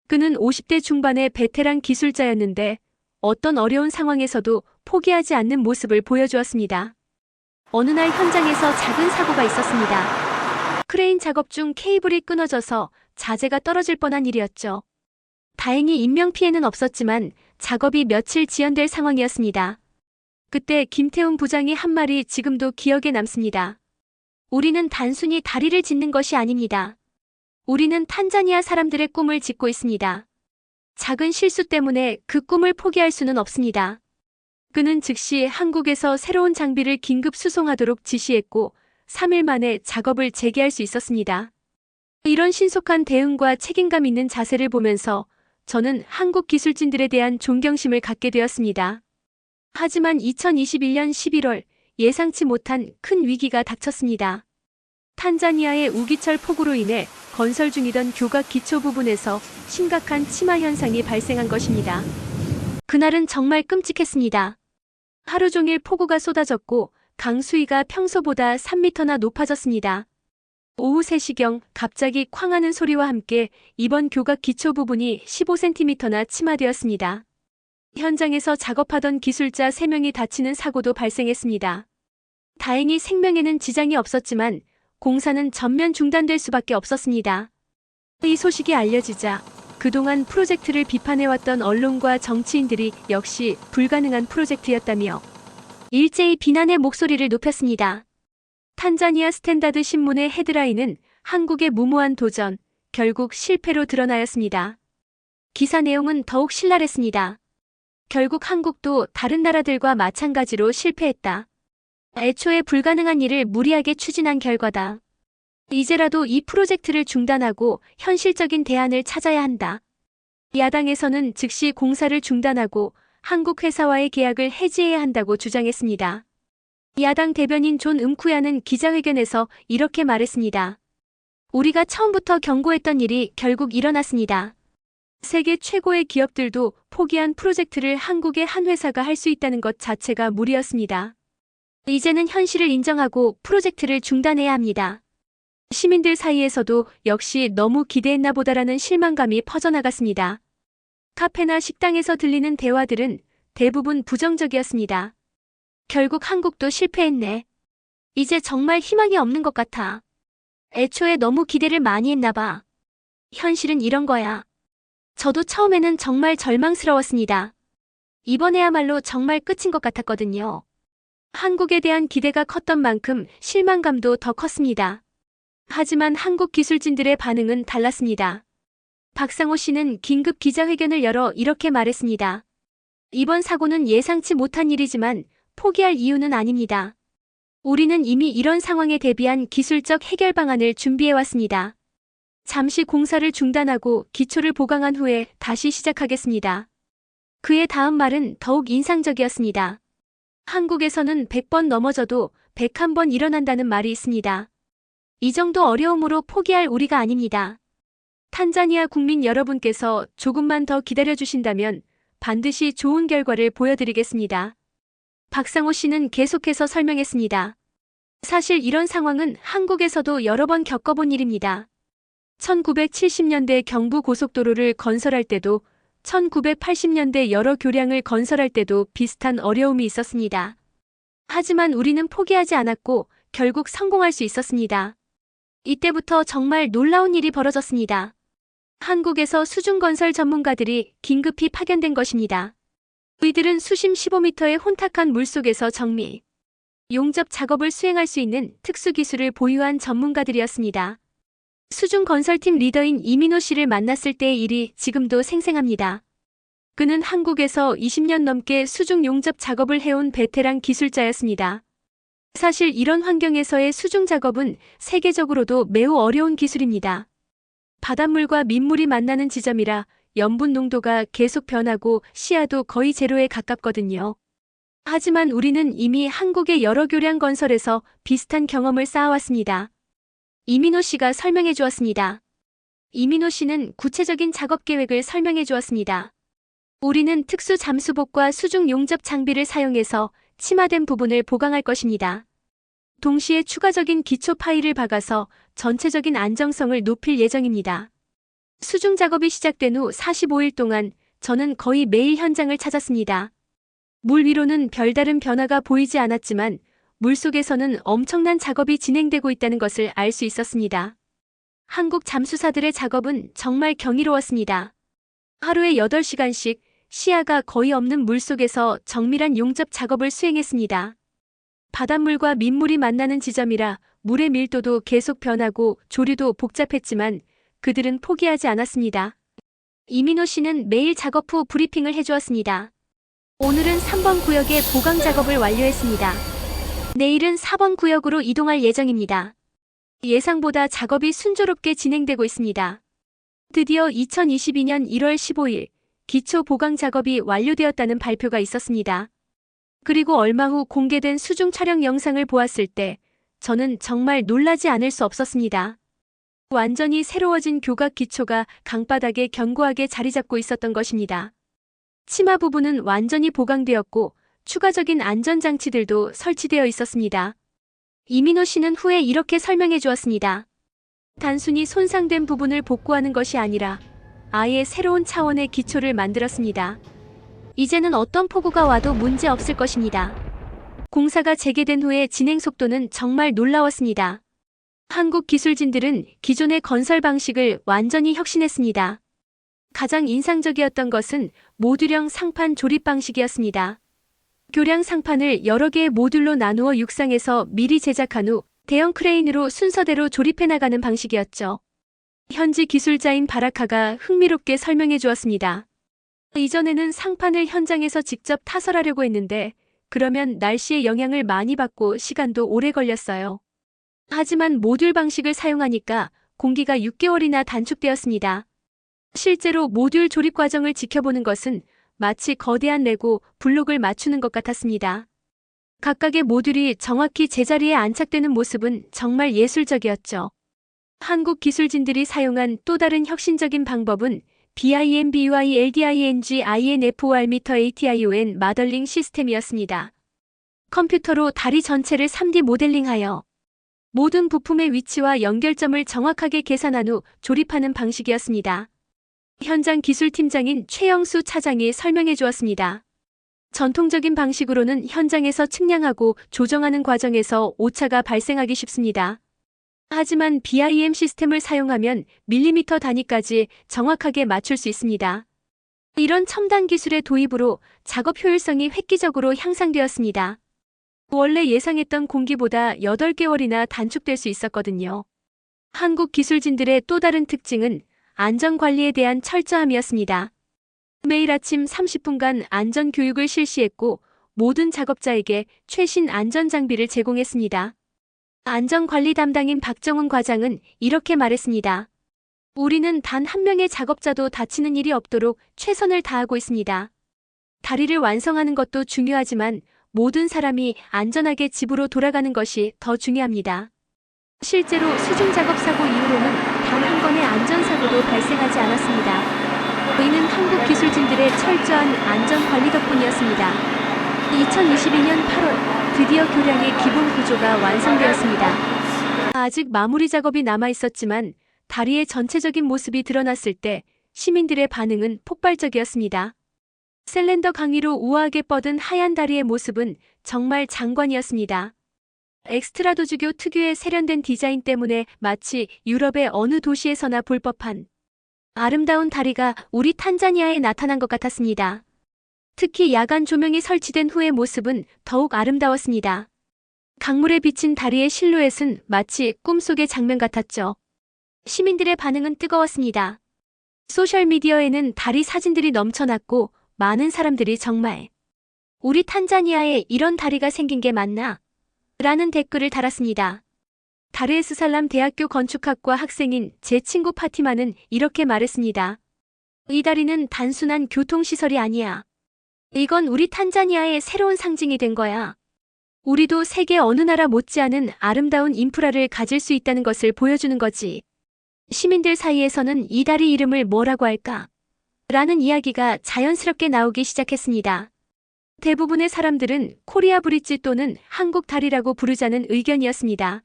그는 50대 중반의 베테랑 기술자였는데 어떤 어려운 상황에서도 포기하지 않는 모습을 보여주었습니다. 어느 날 현장에서 작은 사고가 있었습니다. 크레인 작업 중 케이블이 끊어져서 자재가 떨어질 뻔한 일이었죠. 다행히 인명피해는 없었지만 작업이 며칠 지연될 상황이었습니다. 그때 김태훈 부장이 한 말이 지금도 기억에 남습니다. 우리는 단순히 다리를 짓는 것이 아닙니다. 우리는 탄자니아 사람들의 꿈을 짓고 있습니다. 작은 실수 때문에 그 꿈을 포기할 수는 없습니다. 그는 즉시 한국에서 새로운 장비를 긴급 수송하도록 지시했고 3일 만에 작업을 재개할 수 있었습니다. 이런 신속한 대응과 책임감 있는 자세를 보면서 저는 한국 기술진들에 대한 존경심을 갖게 되었습니다. 하지만 2021년 11월 예상치 못한 큰 위기가 닥쳤습니다. 탄자니아의 우기철 폭우로 인해 건설 중이던 교각 기초 부분에서 심각한 침하 현상이 발생한 것입니다. 그날은 정말 끔찍했습니다. 하루 종일 폭우가 쏟아졌고 강수위가 평소보다 3m나 높아졌습니다. 오후 3시경 갑자기 쾅 하는 소리와 함께 이번 교각 기초 부분이 15cm나 침하되었습니다. 현장에서 작업하던 기술자 3명이 다치는 사고도 발생했습니다. 다행히 생명에는 지장이 없었지만 공사는 전면 중단될 수밖에 없었습니다. 이 소식이 알려지자 그동안 프로젝트를 비판해왔던 언론과 정치인들이 역시 불가능한 프로젝트였다며 일제히 비난의 목소리를 높였습니다. 탄자니아 스탠다드 신문의 헤드라인은 한국의 무모한 도전, 결국 실패로 드러나였습니다. 기사 내용은 더욱 신랄했습니다. 결국 한국도 다른 나라들과 마찬가지로 실패했다. 애초에 불가능한 일을 무리하게 추진한 결과다. 이제라도 이 프로젝트를 중단하고 현실적인 대안을 찾아야 한다. 야당에서는 즉시 공사를 중단하고 한국 회사와의 계약을 해지해야 한다고 주장했습니다. 야당 대변인 존 음쿠야는 기자회견에서 이렇게 말했습니다. 우리가 처음부터 경고했던 일이 결국 일어났습니다. 세계 최고의 기업들도 포기한 프로젝트를 한국의 한 회사가 할 수 있다는 것 자체가 무리였습니다. 이제는 현실을 인정하고 프로젝트를 중단해야 합니다. 시민들 사이에서도 역시 너무 기대했나 보다라는 실망감이 퍼져나갔습니다. 카페나 식당에서 들리는 대화들은 대부분 부정적이었습니다. 결국 한국도 실패했네. 이제 정말 희망이 없는 것 같아. 애초에 너무 기대를 많이 했나 봐. 현실은 이런 거야. 저도 처음에는 정말 절망스러웠습니다. 이번에야말로 정말 끝인 것 같았거든요. 한국에 대한 기대가 컸던 만큼 실망감도 더 컸습니다. 하지만 한국 기술진들의 반응은 달랐습니다. 박상호 씨는 긴급 기자회견을 열어 이렇게 말했습니다. 이번 사고는 예상치 못한 일이지만 포기할 이유는 아닙니다. 우리는 이미 이런 상황에 대비한 기술적 해결 방안을 준비해왔습니다. 잠시 공사를 중단하고 기초를 보강한 후에 다시 시작하겠습니다. 그의 다음 말은 더욱 인상적이었습니다. 한국에서는 100번 넘어져도 101번 일어난다는 말이 있습니다. 이 정도 어려움으로 포기할 우리가 아닙니다. 탄자니아 국민 여러분께서 조금만 더 기다려주신다면 반드시 좋은 결과를 보여드리겠습니다. 박상호 씨는 계속해서 설명했습니다. 사실 이런 상황은 한국에서도 여러 번 겪어본 일입니다. 1970년대 경부고속도로를 건설할 때도 1980년대 여러 교량을 건설할 때도 비슷한 어려움이 있었습니다. 하지만 우리는 포기하지 않았고 결국 성공할 수 있었습니다. 이때부터 정말 놀라운 일이 벌어졌습니다. 한국에서 수중건설 전문가들이 긴급히 파견된 것입니다. 이들은 수심 15m의 혼탁한 물속에서 정밀, 용접 작업을 수행할 수 있는 특수기술을 보유한 전문가들이었습니다. 수중건설팀 리더인 이민호 씨를 만났을 때의 일이 지금도 생생합니다. 그는 한국에서 20년 넘게 수중 용접 작업을 해온 베테랑 기술자였습니다. 사실 이런 환경에서의 수중 작업은 세계적으로도 매우 어려운 기술입니다. 바닷물과 민물이 만나는 지점이라 염분 농도가 계속 변하고 시야도 거의 제로에 가깝거든요. 하지만 우리는 이미 한국의 여러 교량 건설에서 비슷한 경험을 쌓아왔습니다. 이민호 씨가 설명해 주었습니다. 이민호 씨는 구체적인 작업 계획을 설명해 주었습니다. 우리는 특수 잠수복과 수중 용접 장비를 사용해서 침하된 부분을 보강할 것입니다. 동시에 추가적인 기초 파일을 박아서 전체적인 안정성을 높일 예정입니다. 수중 작업이 시작된 후 45일 동안 저는 거의 매일 현장을 찾았습니다. 물 위로는 별다른 변화가 보이지 않았지만 물속에서는 엄청난 작업이 진행되고 있다는 것을 알 수 있었습니다. 한국 잠수사들의 작업은 정말 경이로웠습니다. 하루에 8시간씩 시야가 거의 없는 물속에서 정밀한 용접 작업을 수행했습니다. 바닷물과 민물이 만나는 지점이라 물의 밀도도 계속 변하고 조류도 복잡했지만 그들은 포기하지 않았습니다. 이민호 씨는 매일 작업 후 브리핑을 해주었습니다. 오늘은 3번 구역의 보강 작업을 완료했습니다. 내일은 4번 구역으로 이동할 예정입니다. 예상보다 작업이 순조롭게 진행되고 있습니다. 드디어 2022년 1월 15일 기초 보강 작업이 완료되었다는 발표가 있었습니다. 그리고 얼마 후 공개된 수중 촬영 영상을 보았을 때 저는 정말 놀라지 않을 수 없었습니다. 완전히 새로워진 교각 기초가 강바닥에 견고하게 자리 잡고 있었던 것입니다. 치마 부분은 완전히 보강되었고 추가적인 안전장치들도 설치되어 있었습니다. 이민호 씨는 후에 이렇게 설명해 주었습니다. 단순히 손상된 부분을 복구하는 것이 아니라 아예 새로운 차원의 기초를 만들었습니다. 이제는 어떤 폭우가 와도 문제 없을 것입니다. 공사가 재개된 후에 진행 속도는 정말 놀라웠습니다. 한국 기술진들은 기존의 건설 방식을 완전히 혁신했습니다. 가장 인상적이었던 것은 모듈형 상판 조립 방식이었습니다. 교량 상판을 여러 개의 모듈로 나누어 육상에서 미리 제작한 후 대형 크레인으로 순서대로 조립해 나가는 방식이었죠. 현지 기술자인 바라카가 흥미롭게 설명해 주었습니다. 이전에는 상판을 현장에서 직접 타설하려고 했는데 그러면 날씨의 영향을 많이 받고 시간도 오래 걸렸어요. 하지만 모듈 방식을 사용하니까 공기가 6개월이나 단축되었습니다. 실제로 모듈 조립 과정을 지켜보는 것은 마치 거대한 레고 블록을 맞추는 것 같았습니다. 각각의 모듈이 정확히 제자리에 안착되는 모습은 정말 예술적이었죠. 한국 기술진들이 사용한 또 다른 혁신적인 방법은 BIMBUILDING INFOR ATION 마덜링 시스템이었습니다. 컴퓨터로 다리 전체를 3D 모델링하여 모든 부품의 위치와 연결점을 정확하게 계산한 후 조립하는 방식이었습니다. 현장 기술팀장인 최영수 차장이 설명해 주었습니다. 전통적인 방식으로는 현장에서 측량하고 조정하는 과정에서 오차가 발생하기 쉽습니다. 하지만 BIM 시스템을 사용하면 밀리미터 단위까지 정확하게 맞출 수 있습니다. 이런 첨단 기술의 도입으로 작업 효율성이 획기적으로 향상되었습니다. 원래 예상했던 공기보다 8개월이나 단축될 수 있었거든요. 한국 기술진들의 또 다른 특징은 안전관리에 대한 철저함이었습니다. 매일 아침 30분간 안전교육을 실시했고 모든 작업자에게 최신 안전장비를 제공했습니다. 안전관리 담당인 박정훈 과장은 이렇게 말했습니다. 우리는 단 한 명의 작업자도 다치는 일이 없도록 최선을 다하고 있습니다. 다리를 완성하는 것도 중요하지만 모든 사람이 안전하게 집으로 돌아가는 것이 더 중요합니다. 실제로 수중 작업 사고 이후로는 단 한 건의 안전사고도 발생하지 않았습니다. 이는 한국 기술진들의 철저한 안전관리 덕분이었습니다. 2022년 8월 드디어 교량의 기본 구조가 완성되었습니다. 아직 마무리 작업이 남아 있었지만 다리의 전체적인 모습이 드러났을 때 시민들의 반응은 폭발적이었습니다. 셀렌더 강위로 우아하게 뻗은 하얀 다리의 모습은 정말 장관이었습니다. 엑스트라도주교 특유의 세련된 디자인 때문에 마치 유럽의 어느 도시에서나 볼 법한 아름다운 다리가 우리 탄자니아에 나타난 것 같았습니다. 특히 야간 조명이 설치된 후의 모습은 더욱 아름다웠습니다. 강물에 비친 다리의 실루엣은 마치 꿈속의 장면 같았죠. 시민들의 반응은 뜨거웠습니다. 소셜미디어에는 다리 사진들이 넘쳐났고 많은 사람들이 정말 우리 탄자니아에 이런 다리가 생긴 게 맞나? 라는 댓글을 달았습니다. 다르에스살람 대학교 건축학과 학생인 제 친구 파티마는 이렇게 말했습니다. 이 다리는 단순한 교통시설이 아니야. 이건 우리 탄자니아의 새로운 상징이 된 거야. 우리도 세계 어느 나라 못지않은 아름다운 인프라를 가질 수 있다는 것을 보여주는 거지. 시민들 사이에서는 이 다리 이름을 뭐라고 할까? 라는 이야기가 자연스럽게 나오기 시작했습니다. 대부분의 사람들은 코리아 브릿지 또는 한국 다리라고 부르자는 의견이었습니다.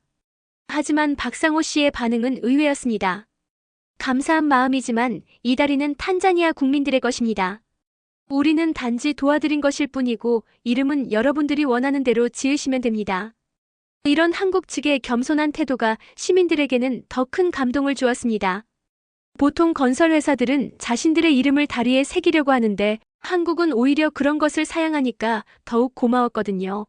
하지만 박상호 씨의 반응은 의외였습니다. 감사한 마음이지만 이 다리는 탄자니아 국민들의 것입니다. 우리는 단지 도와드린 것일 뿐이고 이름은 여러분들이 원하는 대로 지으시면 됩니다. 이런 한국 측의 겸손한 태도가 시민들에게는 더 큰 감동을 주었습니다. 보통 건설회사들은 자신들의 이름을 다리에 새기려고 하는데 한국은 오히려 그런 것을 사양하니까 더욱 고마웠거든요.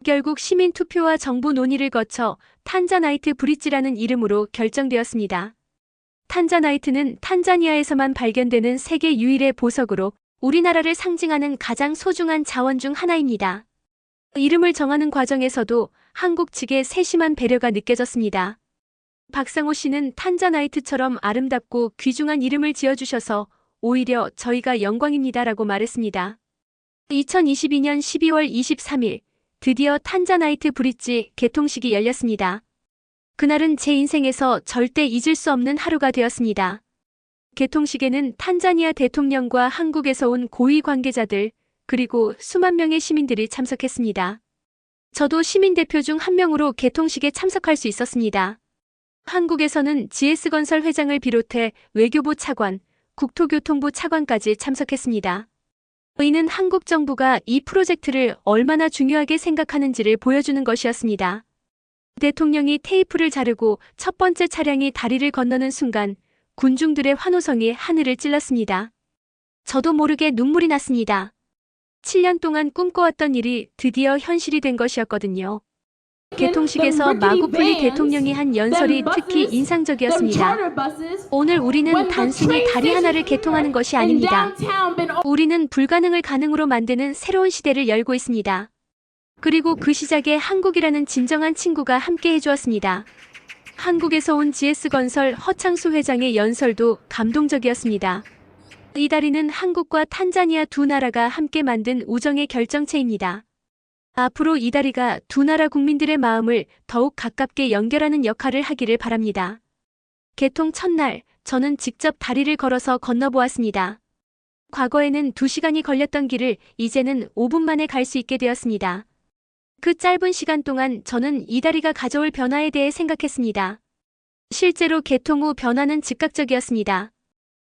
결국 시민 투표와 정부 논의를 거쳐 탄자나이트 브릿지라는 이름으로 결정되었습니다. 탄자나이트는 탄자니아에서만 발견되는 세계 유일의 보석으로 우리나라를 상징하는 가장 소중한 자원 중 하나입니다. 이름을 정하는 과정에서도 한국 측의 세심한 배려가 느껴졌습니다. 박상호 씨는 탄자나이트처럼 아름답고 귀중한 이름을 지어주셔서 오히려 저희가 영광입니다라고 말했습니다. 2022년 12월 23일 드디어 탄자나이트 브릿지 개통식이 열렸습니다. 그날은 제 인생에서 절대 잊을 수 없는 하루가 되었습니다. 개통식에는 탄자니아 대통령과 한국에서 온 고위 관계자들 그리고 수만 명의 시민들이 참석했습니다. 저도 시민대표 중 한 명으로 개통식에 참석할 수 있었습니다. 한국에서는 GS건설 회장을 비롯해 외교부 차관, 국토교통부 차관까지 참석했습니다. 이는 한국 정부가 이 프로젝트를 얼마나 중요하게 생각하는지를 보여주는 것이었습니다. 대통령이 테이프를 자르고 첫 번째 차량이 다리를 건너는 순간 군중들의 환호성이 하늘을 찔렀습니다. 저도 모르게 눈물이 났습니다. 7년 동안 꿈꿔왔던 일이 드디어 현실이 된 것이었거든요. 개통식에서 마구풀리 대통령이 한 연설이 특히 인상적이었습니다. 오늘 우리는 단순히 다리 하나를 개통하는 것이 아닙니다. 우리는 불가능을 가능으로 만드는 새로운 시대를 열고 있습니다. 그리고 그 시작에 한국이라는 진정한 친구가 함께 해주었습니다. 한국에서 온 GS건설 허창수 회장의 연설도 감동적이었습니다. 이 다리는 한국과 탄자니아 두 나라가 함께 만든 우정의 결정체입니다. 앞으로 이 다리가 두 나라 국민들의 마음을 더욱 가깝게 연결하는 역할을 하기를 바랍니다. 개통 첫날, 저는 직접 다리를 걸어서 건너보았습니다. 과거에는 2시간이 걸렸던 길을 이제는 5분 만에 갈 수 있게 되었습니다. 그 짧은 시간 동안 저는 이 다리가 가져올 변화에 대해 생각했습니다. 실제로 개통 후 변화는 즉각적이었습니다.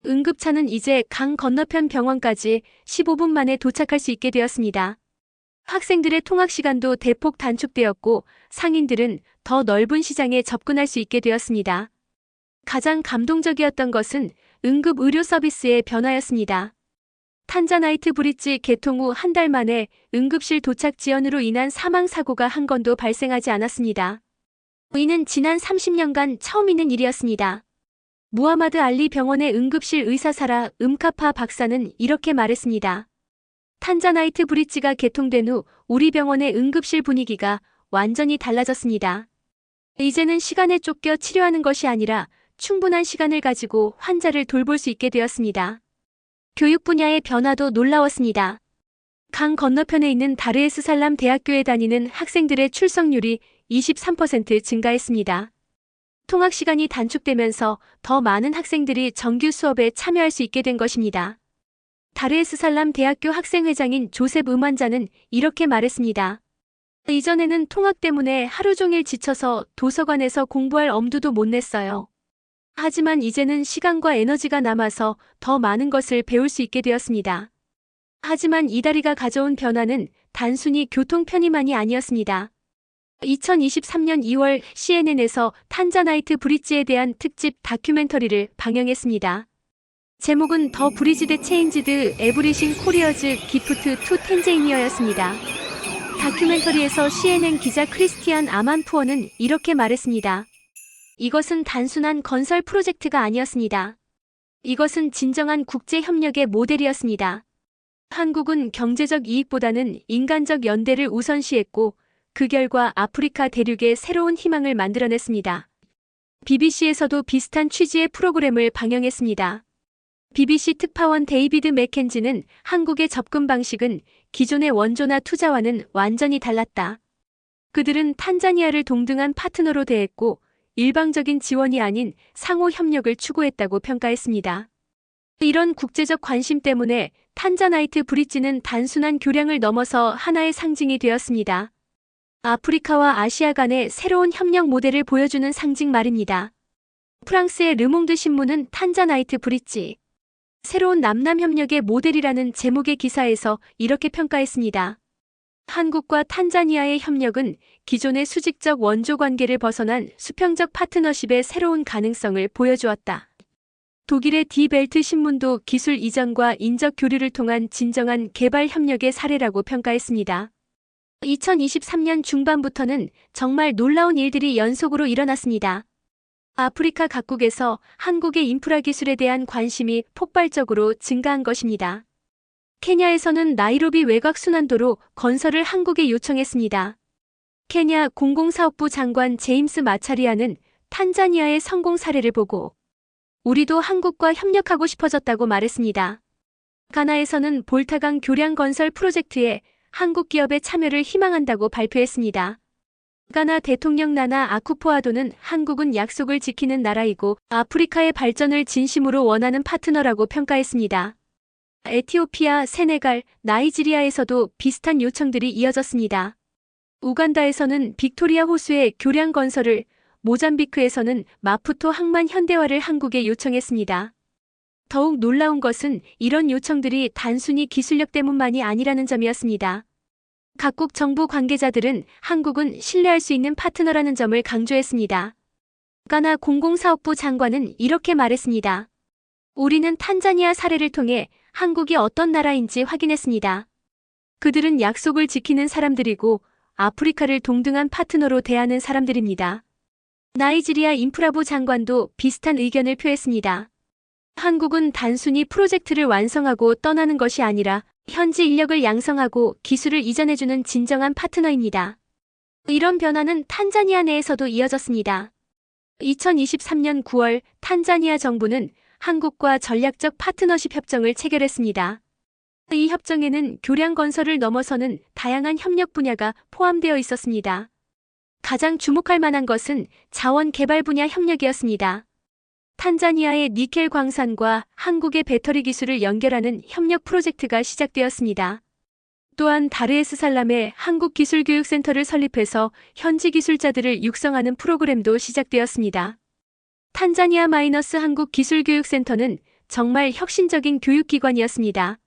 응급차는 이제 강 건너편 병원까지 15분 만에 도착할 수 있게 되었습니다. 학생들의 통학 시간도 대폭 단축되었고 상인들은 더 넓은 시장에 접근할 수 있게 되었습니다. 가장 감동적이었던 것은 응급 의료 서비스의 변화였습니다. 탄자나이트 브릿지 개통 후 한 달 만에 응급실 도착 지연으로 인한 사망 사고가 한 건도 발생하지 않았습니다. 이는 지난 30년간 처음 있는 일이었습니다. 무하마드 알리 병원의 응급실 의사 사라 음카파 박사는 이렇게 말했습니다. 탄자나이트 브릿지가 개통된 후 우리 병원의 응급실 분위기가 완전히 달라졌습니다. 이제는 시간에 쫓겨 치료하는 것이 아니라 충분한 시간을 가지고 환자를 돌볼 수 있게 되었습니다. 교육 분야의 변화도 놀라웠습니다. 강 건너편에 있는 다르에스살람 대학교에 다니는 학생들의 출석률이 23% 증가했습니다. 통학 시간이 단축되면서 더 많은 학생들이 정규 수업에 참여할 수 있게 된 것입니다. 다르에스살람 대학교 학생회장인 조셉 음환자는 이렇게 말했습니다. 이전에는 통학 때문에 하루 종일 지쳐서 도서관에서 공부할 엄두도 못 냈어요. 하지만 이제는 시간과 에너지가 남아서 더 많은 것을 배울 수 있게 되었습니다. 하지만 이다리가 가져온 변화는 단순히 교통 편의만이 아니었습니다. 2023년 2월 CNN에서 탄자나이트 브릿지에 대한 특집 다큐멘터리를 방영했습니다. 제목은 더 브리지 대 체인지드 에브리싱 코리어즈 기프트 투 텐제이니어였습니다. 다큐멘터리에서 CNN 기자 크리스티안 아만푸어는 이렇게 말했습니다. 이것은 단순한 건설 프로젝트가 아니었습니다. 이것은 진정한 국제 협력의 모델이었습니다. 한국은 경제적 이익보다는 인간적 연대를 우선시했고 그 결과 아프리카 대륙에 새로운 희망을 만들어냈습니다. BBC에서도 비슷한 취지의 프로그램을 방영했습니다. BBC 특파원 데이비드 맥켄지는 한국의 접근 방식은 기존의 원조나 투자와는 완전히 달랐다. 그들은 탄자니아를 동등한 파트너로 대했고 일방적인 지원이 아닌 상호 협력을 추구했다고 평가했습니다. 이런 국제적 관심 때문에 탄자나이트 브릿지는 단순한 교량을 넘어서 하나의 상징이 되었습니다. 아프리카와 아시아 간의 새로운 협력 모델을 보여주는 상징 말입니다. 프랑스의 르몽드 신문은 탄자나이트 브릿지, 새로운 남남협력의 모델이라는 제목의 기사에서 이렇게 평가했습니다. 한국과 탄자니아의 협력은 기존의 수직적 원조 관계를 벗어난 수평적 파트너십의 새로운 가능성을 보여주었다. 독일의 디벨트 신문도 기술 이전과 인적 교류를 통한 진정한 개발 협력의 사례라고 평가했습니다. 2023년 중반부터는 정말 놀라운 일들이 연속으로 일어났습니다. 아프리카 각국에서 한국의 인프라 기술에 대한 관심이 폭발적으로 증가한 것입니다. 케냐에서는 나이로비 외곽순환도로 건설을 한국에 요청했습니다. 케냐 공공사업부 장관 제임스 마차리아는 탄자니아의 성공 사례를 보고 우리도 한국과 협력하고 싶어졌다고 말했습니다. 가나에서는 볼타강 교량 건설 프로젝트에 한국 기업의 참여를 희망한다고 발표했습니다. 가나 대통령 나나 아쿠포아도는 한국은 약속을 지키는 나라이고 아프리카의 발전을 진심으로 원하는 파트너라고 평가했습니다. 에티오피아, 세네갈, 나이지리아에서도 비슷한 요청들이 이어졌습니다. 우간다에서는 빅토리아 호수의 교량 건설을, 모잠비크에서는 마푸토 항만 현대화를 한국에 요청했습니다. 더욱 놀라운 것은 이런 요청들이 단순히 기술력 때문만이 아니라는 점이었습니다. 각국 정부 관계자들은 한국은 신뢰할 수 있는 파트너라는 점을 강조했습니다. 가나 공공사업부 장관은 이렇게 말했습니다. 우리는 탄자니아 사례를 통해 한국이 어떤 나라인지 확인했습니다. 그들은 약속을 지키는 사람들이고 아프리카를 동등한 파트너로 대하는 사람들입니다. 나이지리아 인프라부 장관도 비슷한 의견을 표했습니다. 한국은 단순히 프로젝트를 완성하고 떠나는 것이 아니라 현지 인력을 양성하고 기술을 이전해주는 진정한 파트너입니다. 이런 변화는 탄자니아 내에서도 이어졌습니다. 2023년 9월 탄자니아 정부는 한국과 전략적 파트너십 협정을 체결했습니다. 이 협정에는 교량 건설을 넘어서는 다양한 협력 분야가 포함되어 있었습니다. 가장 주목할 만한 것은 자원 개발 분야 협력이었습니다. 탄자니아의 니켈 광산과 한국의 배터리 기술을 연결하는 협력 프로젝트가 시작되었습니다. 또한 다르에스살람에 한국기술교육센터를 설립해서 현지 기술자들을 육성하는 프로그램도 시작되었습니다. 탄자니아 한국기술교육센터는 정말 혁신적인 교육기관이었습니다.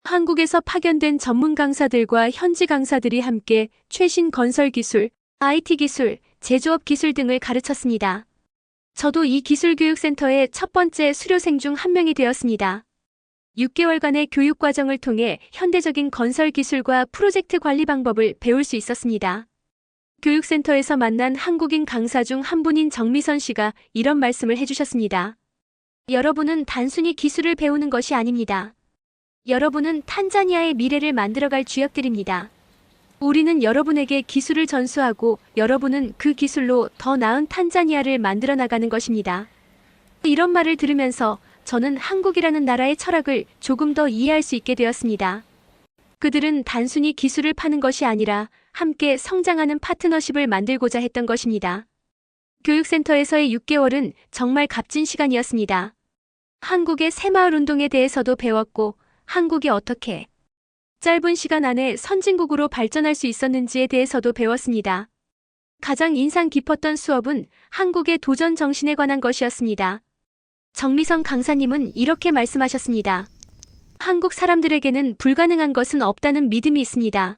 한국에서 파견된 전문 강사들과 현지 강사들이 함께 최신 건설 기술, IT 기술, 제조업 기술 등을 가르쳤습니다. 저도 이 기술교육센터의 첫 번째 수료생 중 한 명이 되었습니다. 6개월간의 교육 과정을 통해 현대적인 건설 기술과 프로젝트 관리 방법을 배울 수 있었습니다. 교육센터에서 만난 한국인 강사 중 한 분인 정미선 씨가 이런 말씀을 해주셨습니다. 여러분은 단순히 기술을 배우는 것이 아닙니다. 여러분은 탄자니아의 미래를 만들어갈 주역들입니다. 우리는 여러분에게 기술을 전수하고 여러분은 그 기술로 더 나은 탄자니아를 만들어 나가는 것입니다. 이런 말을 들으면서 저는 한국이라는 나라의 철학을 조금 더 이해할 수 있게 되었습니다. 그들은 단순히 기술을 파는 것이 아니라 함께 성장하는 파트너십을 만들고자 했던 것입니다. 교육센터에서의 6개월은 정말 값진 시간이었습니다. 한국의 새마을 운동에 대해서도 배웠고 한국이 어떻게 짧은 시간 안에 선진국으로 발전할 수 있었는지에 대해서도 배웠습니다. 가장 인상 깊었던 수업은 한국의 도전 정신에 관한 것이었습니다. 정미성 강사님은 이렇게 말씀하셨습니다. 한국 사람들에게는 불가능한 것은 없다는 믿음이 있습니다.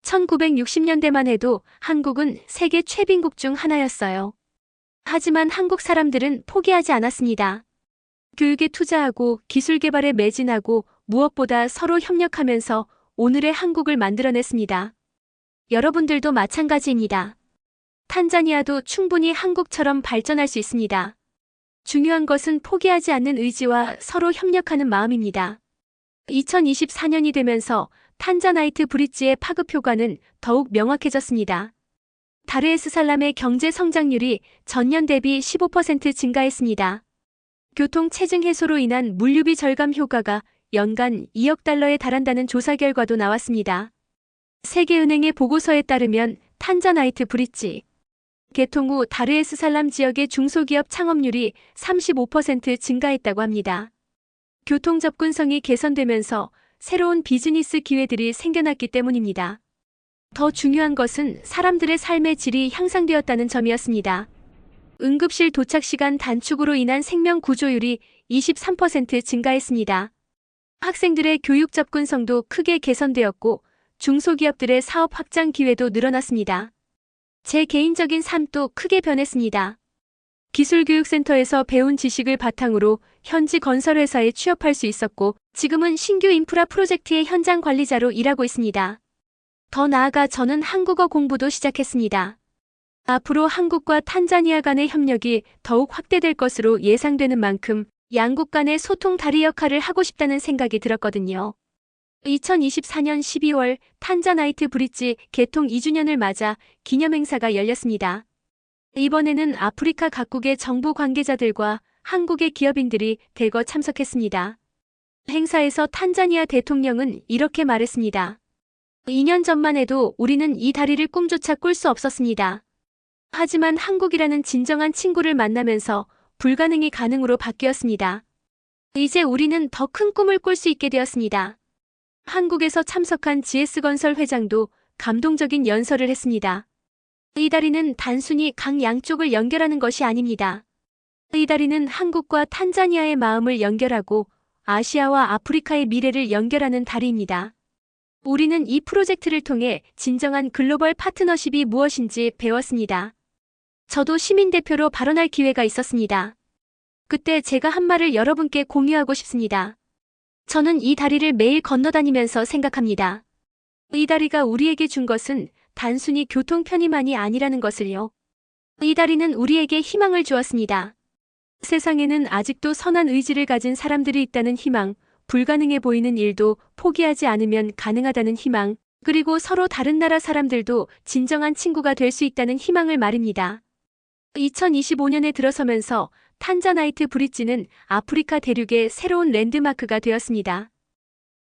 1960년대만 해도 한국은 세계 최빈국 중 하나였어요. 하지만 한국 사람들은 포기하지 않았습니다. 교육에 투자하고 기술 개발에 매진하고 무엇보다 서로 협력하면서 오늘의 한국을 만들어냈습니다. 여러분들도 마찬가지입니다. 탄자니아도 충분히 한국처럼 발전할 수 있습니다. 중요한 것은 포기하지 않는 의지와 서로 협력하는 마음입니다. 2024년이 되면서 탄자나이트 브릿지의 파급 효과는 더욱 명확해졌습니다. 다르에스살람의 경제 성장률이 전년 대비 15% 증가했습니다. 교통 체증 해소로 인한 물류비 절감 효과가 연간 2억 달러에 달한다는 조사 결과도 나왔습니다. 세계은행의 보고서에 따르면 탄자나이트 브릿지 개통 후 다르에스살람 지역의 중소기업 창업률이 35% 증가했다고 합니다. 교통 접근성이 개선되면서 새로운 비즈니스 기회들이 생겨났기 때문입니다. 더 중요한 것은 사람들의 삶의 질이 향상되었다는 점이었습니다. 응급실 도착 시간 단축으로 인한 생명 구조율이 23% 증가했습니다. 학생들의 교육 접근성도 크게 개선되었고 중소기업들의 사업 확장 기회도 늘어났습니다. 제 개인적인 삶도 크게 변했습니다. 기술교육센터에서 배운 지식을 바탕으로 현지 건설회사에 취업할 수 있었고 지금은 신규 인프라 프로젝트의 현장 관리자로 일하고 있습니다. 더 나아가 저는 한국어 공부도 시작했습니다. 앞으로 한국과 탄자니아 간의 협력이 더욱 확대될 것으로 예상되는 만큼 양국 간의 소통 다리 역할을 하고 싶다는 생각이 들었거든요. 2024년 12월 탄자나이트 브릿지 개통 2주년을 맞아 기념행사가 열렸습니다. 이번에는 아프리카 각국의 정부 관계자들과 한국의 기업인들이 대거 참석했습니다. 행사에서 탄자니아 대통령은 이렇게 말했습니다. 2년 전만 해도 우리는 이 다리를 꿈조차 꿀 수 없었습니다. 하지만 한국이라는 진정한 친구를 만나면서 불가능이 가능으로 바뀌었습니다. 이제 우리는 더 큰 꿈을 꿀 수 있게 되었습니다. 한국에서 참석한 GS건설 회장도 감동적인 연설을 했습니다. 이 다리는 단순히 강 양쪽을 연결하는 것이 아닙니다. 이 다리는 한국과 탄자니아의 마음을 연결하고 아시아와 아프리카의 미래를 연결하는 다리입니다. 우리는 이 프로젝트를 통해 진정한 글로벌 파트너십이 무엇인지 배웠습니다. 저도 시민대표로 발언할 기회가 있었습니다. 그때 제가 한 말을 여러분께 공유하고 싶습니다. 저는 이 다리를 매일 건너다니면서 생각합니다. 이 다리가 우리에게 준 것은 단순히 교통 편의만이 아니라는 것을요. 이 다리는 우리에게 희망을 주었습니다. 세상에는 아직도 선한 의지를 가진 사람들이 있다는 희망, 불가능해 보이는 일도 포기하지 않으면 가능하다는 희망, 그리고 서로 다른 나라 사람들도 진정한 친구가 될 수 있다는 희망을 말입니다. 2025년에 들어서면서 탄자나이트 브릿지는 아프리카 대륙의 새로운 랜드마크가 되었습니다.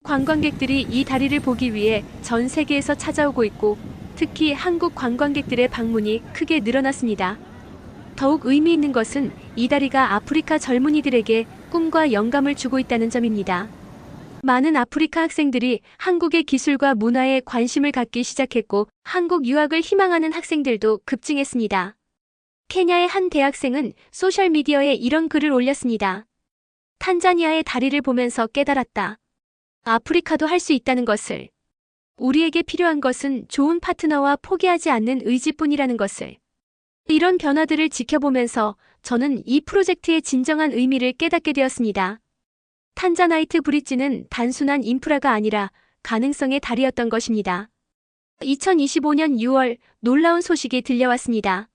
관광객들이 이 다리를 보기 위해 전 세계에서 찾아오고 있고 특히 한국 관광객들의 방문이 크게 늘어났습니다. 더욱 의미 있는 것은 이 다리가 아프리카 젊은이들에게 꿈과 영감을 주고 있다는 점입니다. 많은 아프리카 학생들이 한국의 기술과 문화에 관심을 갖기 시작했고 한국 유학을 희망하는 학생들도 급증했습니다. 케냐의 한 대학생은 소셜미디어에 이런 글을 올렸습니다. 탄자니아의 다리를 보면서 깨달았다. 아프리카도 할 수 있다는 것을. 우리에게 필요한 것은 좋은 파트너와 포기하지 않는 의지뿐이라는 것을. 이런 변화들을 지켜보면서 저는 이 프로젝트의 진정한 의미를 깨닫게 되었습니다. 탄자나이트 브릿지는 단순한 인프라가 아니라 가능성의 다리였던 것입니다. 2025년 6월 놀라운 소식이 들려왔습니다.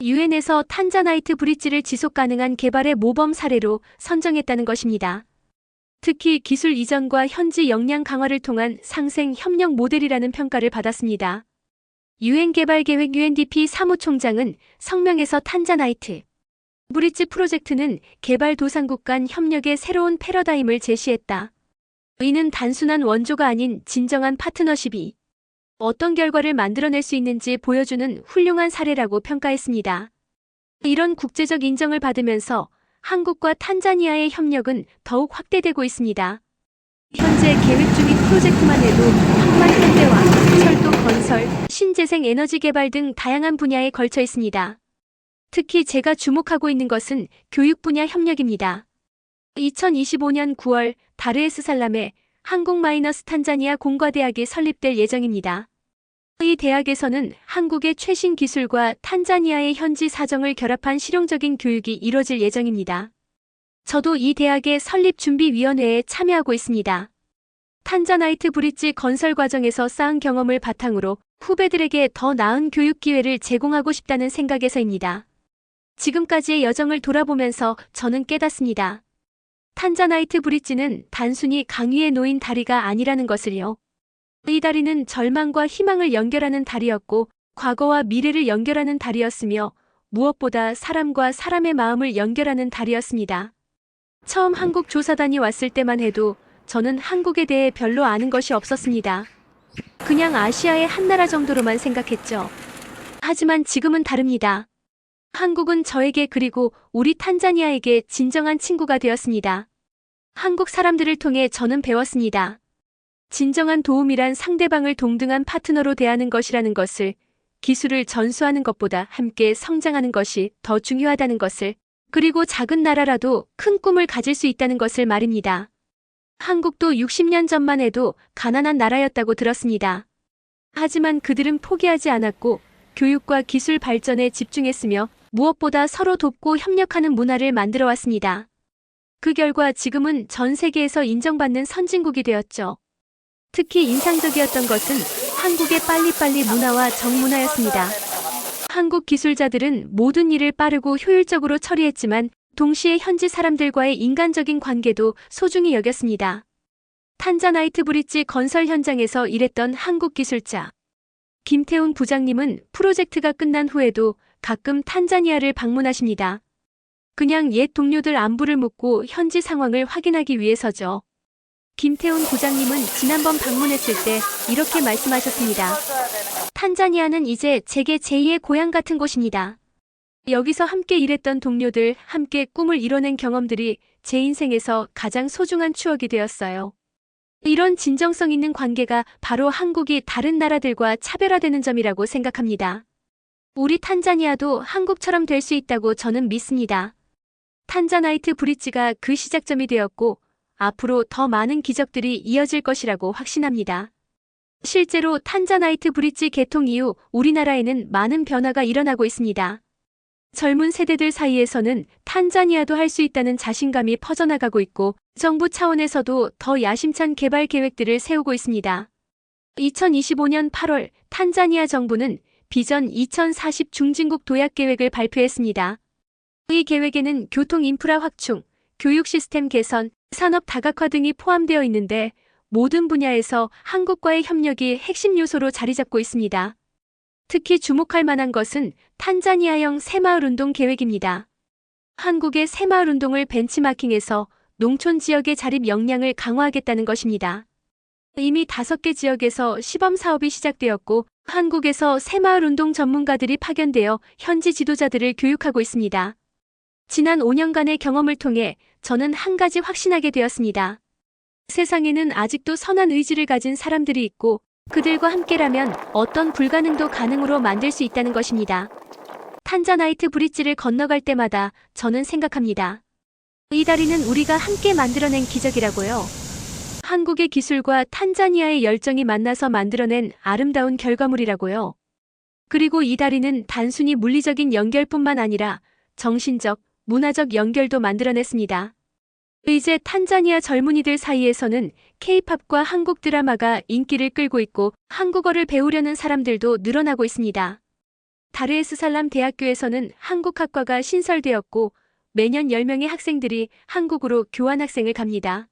유엔에서 탄자나이트 브릿지를 지속 가능한 개발의 모범 사례로 선정했다는 것입니다. 특히 기술 이전과 현지 역량 강화를 통한 상생 협력 모델이라는 평가를 받았습니다. 유엔 개발계획 UNDP 사무총장은 성명에서 탄자나이트 브릿지 프로젝트는 개발도상국 간 협력의 새로운 패러다임을 제시했다. 이는 단순한 원조가 아닌 진정한 파트너십이 어떤 결과를 만들어낼 수 있는지 보여주는 훌륭한 사례라고 평가했습니다. 이런 국제적 인정을 받으면서 한국과 탄자니아의 협력은 더욱 확대되고 있습니다. 현재 계획 중인 프로젝트만 해도 항만 현대화, 철도 건설, 신재생 에너지 개발 등 다양한 분야에 걸쳐 있습니다. 특히 제가 주목하고 있는 것은 교육 분야 협력입니다. 2025년 9월 다르에스살람에 한국-탄자니아 공과대학이 설립될 예정입니다. 이 대학에서는 한국의 최신 기술과 탄자니아의 현지 사정을 결합한 실용적인 교육이 이뤄질 예정입니다. 저도 이 대학의 설립준비위원회에 참여하고 있습니다. 탄자나이트 브릿지 건설 과정에서 쌓은 경험을 바탕으로 후배들에게 더 나은 교육 기회를 제공하고 싶다는 생각에서입니다. 지금까지의 여정을 돌아보면서 저는 깨닫습니다. 탄자나이트 브릿지는 단순히 강위에 놓인 다리가 아니라는 것을요. 이 다리는 절망과 희망을 연결하는 다리였고 과거와 미래를 연결하는 다리였으며 무엇보다 사람과 사람의 마음을 연결하는 다리였습니다. 처음 한국 조사단이 왔을 때만 해도 저는 한국에 대해 별로 아는 것이 없었습니다. 그냥 아시아의 한 나라 정도로만 생각했죠. 하지만 지금은 다릅니다. 한국은 저에게 그리고 우리 탄자니아에게 진정한 친구가 되었습니다. 한국 사람들을 통해 저는 배웠습니다. 진정한 도움이란 상대방을 동등한 파트너로 대하는 것이라는 것을, 기술을 전수하는 것보다 함께 성장하는 것이 더 중요하다는 것을, 그리고 작은 나라라도 큰 꿈을 가질 수 있다는 것을 말입니다. 한국도 60년 전만 해도 가난한 나라였다고 들었습니다. 하지만 그들은 포기하지 않았고 교육과 기술 발전에 집중했으며 무엇보다 서로 돕고 협력하는 문화를 만들어 왔습니다. 그 결과 지금은 전 세계에서 인정받는 선진국이 되었죠. 특히 인상적이었던 것은 한국의 빨리빨리 문화와 정문화였습니다. 한국 기술자들은 모든 일을 빠르고 효율적으로 처리했지만 동시에 현지 사람들과의 인간적인 관계도 소중히 여겼습니다. 탄자나이트 브릿지 건설 현장에서 일했던 한국 기술자 김태훈 부장님은 프로젝트가 끝난 후에도 가끔 탄자니아를 방문하십니다. 그냥 옛 동료들 안부를 묻고 현지 상황을 확인하기 위해서죠. 김태훈 부장님은 지난번 방문했을 때 이렇게 말씀하셨습니다. 탄자니아는 이제 제게 제2의 고향 같은 곳입니다. 여기서 함께 일했던 동료들, 함께 꿈을 이뤄낸 경험들이 제 인생에서 가장 소중한 추억이 되었어요. 이런 진정성 있는 관계가 바로 한국이 다른 나라들과 차별화되는 점이라고 생각합니다. 우리 탄자니아도 한국처럼 될 수 있다고 저는 믿습니다. 탄자나이트 브릿지가 그 시작점이 되었고 앞으로 더 많은 기적들이 이어질 것이라고 확신합니다. 실제로 탄자나이트 브릿지 개통 이후 우리나라에는 많은 변화가 일어나고 있습니다. 젊은 세대들 사이에서는 탄자니아도 할 수 있다는 자신감이 퍼져나가고 있고 정부 차원에서도 더 야심찬 개발 계획들을 세우고 있습니다. 2025년 8월 탄자니아 정부는 비전 2040 중진국 도약 계획을 발표했습니다. 이 계획에는 교통 인프라 확충, 교육 시스템 개선, 산업 다각화 등이 포함되어 있는데 모든 분야에서 한국과의 협력이 핵심 요소로 자리 잡고 있습니다. 특히 주목할 만한 것은 탄자니아형 새마을운동 계획입니다. 한국의 새마을운동을 벤치마킹해서 농촌 지역의 자립 역량을 강화하겠다는 것입니다. 이미 5개 지역에서 시범 사업이 시작되었고 한국에서 새마을운동 전문가들이 파견되어 현지 지도자들을 교육하고 있습니다. 지난 5년간의 경험을 통해 저는 한 가지 확신하게 되었습니다. 세상에는 아직도 선한 의지를 가진 사람들이 있고 그들과 함께라면 어떤 불가능도 가능으로 만들 수 있다는 것입니다. 탄자나이트 브릿지를 건너갈 때마다 저는 생각합니다. 이 다리는 우리가 함께 만들어낸 기적이라고요. 한국의 기술과 탄자니아의 열정이 만나서 만들어낸 아름다운 결과물이라고요. 그리고 이 다리는 단순히 물리적인 연결뿐만 아니라 정신적, 문화적 연결도 만들어냈습니다. 이제 탄자니아 젊은이들 사이에서는 K-팝과 한국 드라마가 인기를 끌고 있고 한국어를 배우려는 사람들도 늘어나고 있습니다. 다르에스살람 대학교에서는 한국학과가 신설되었고 매년 10명의 학생들이 한국으로 교환학생을 갑니다.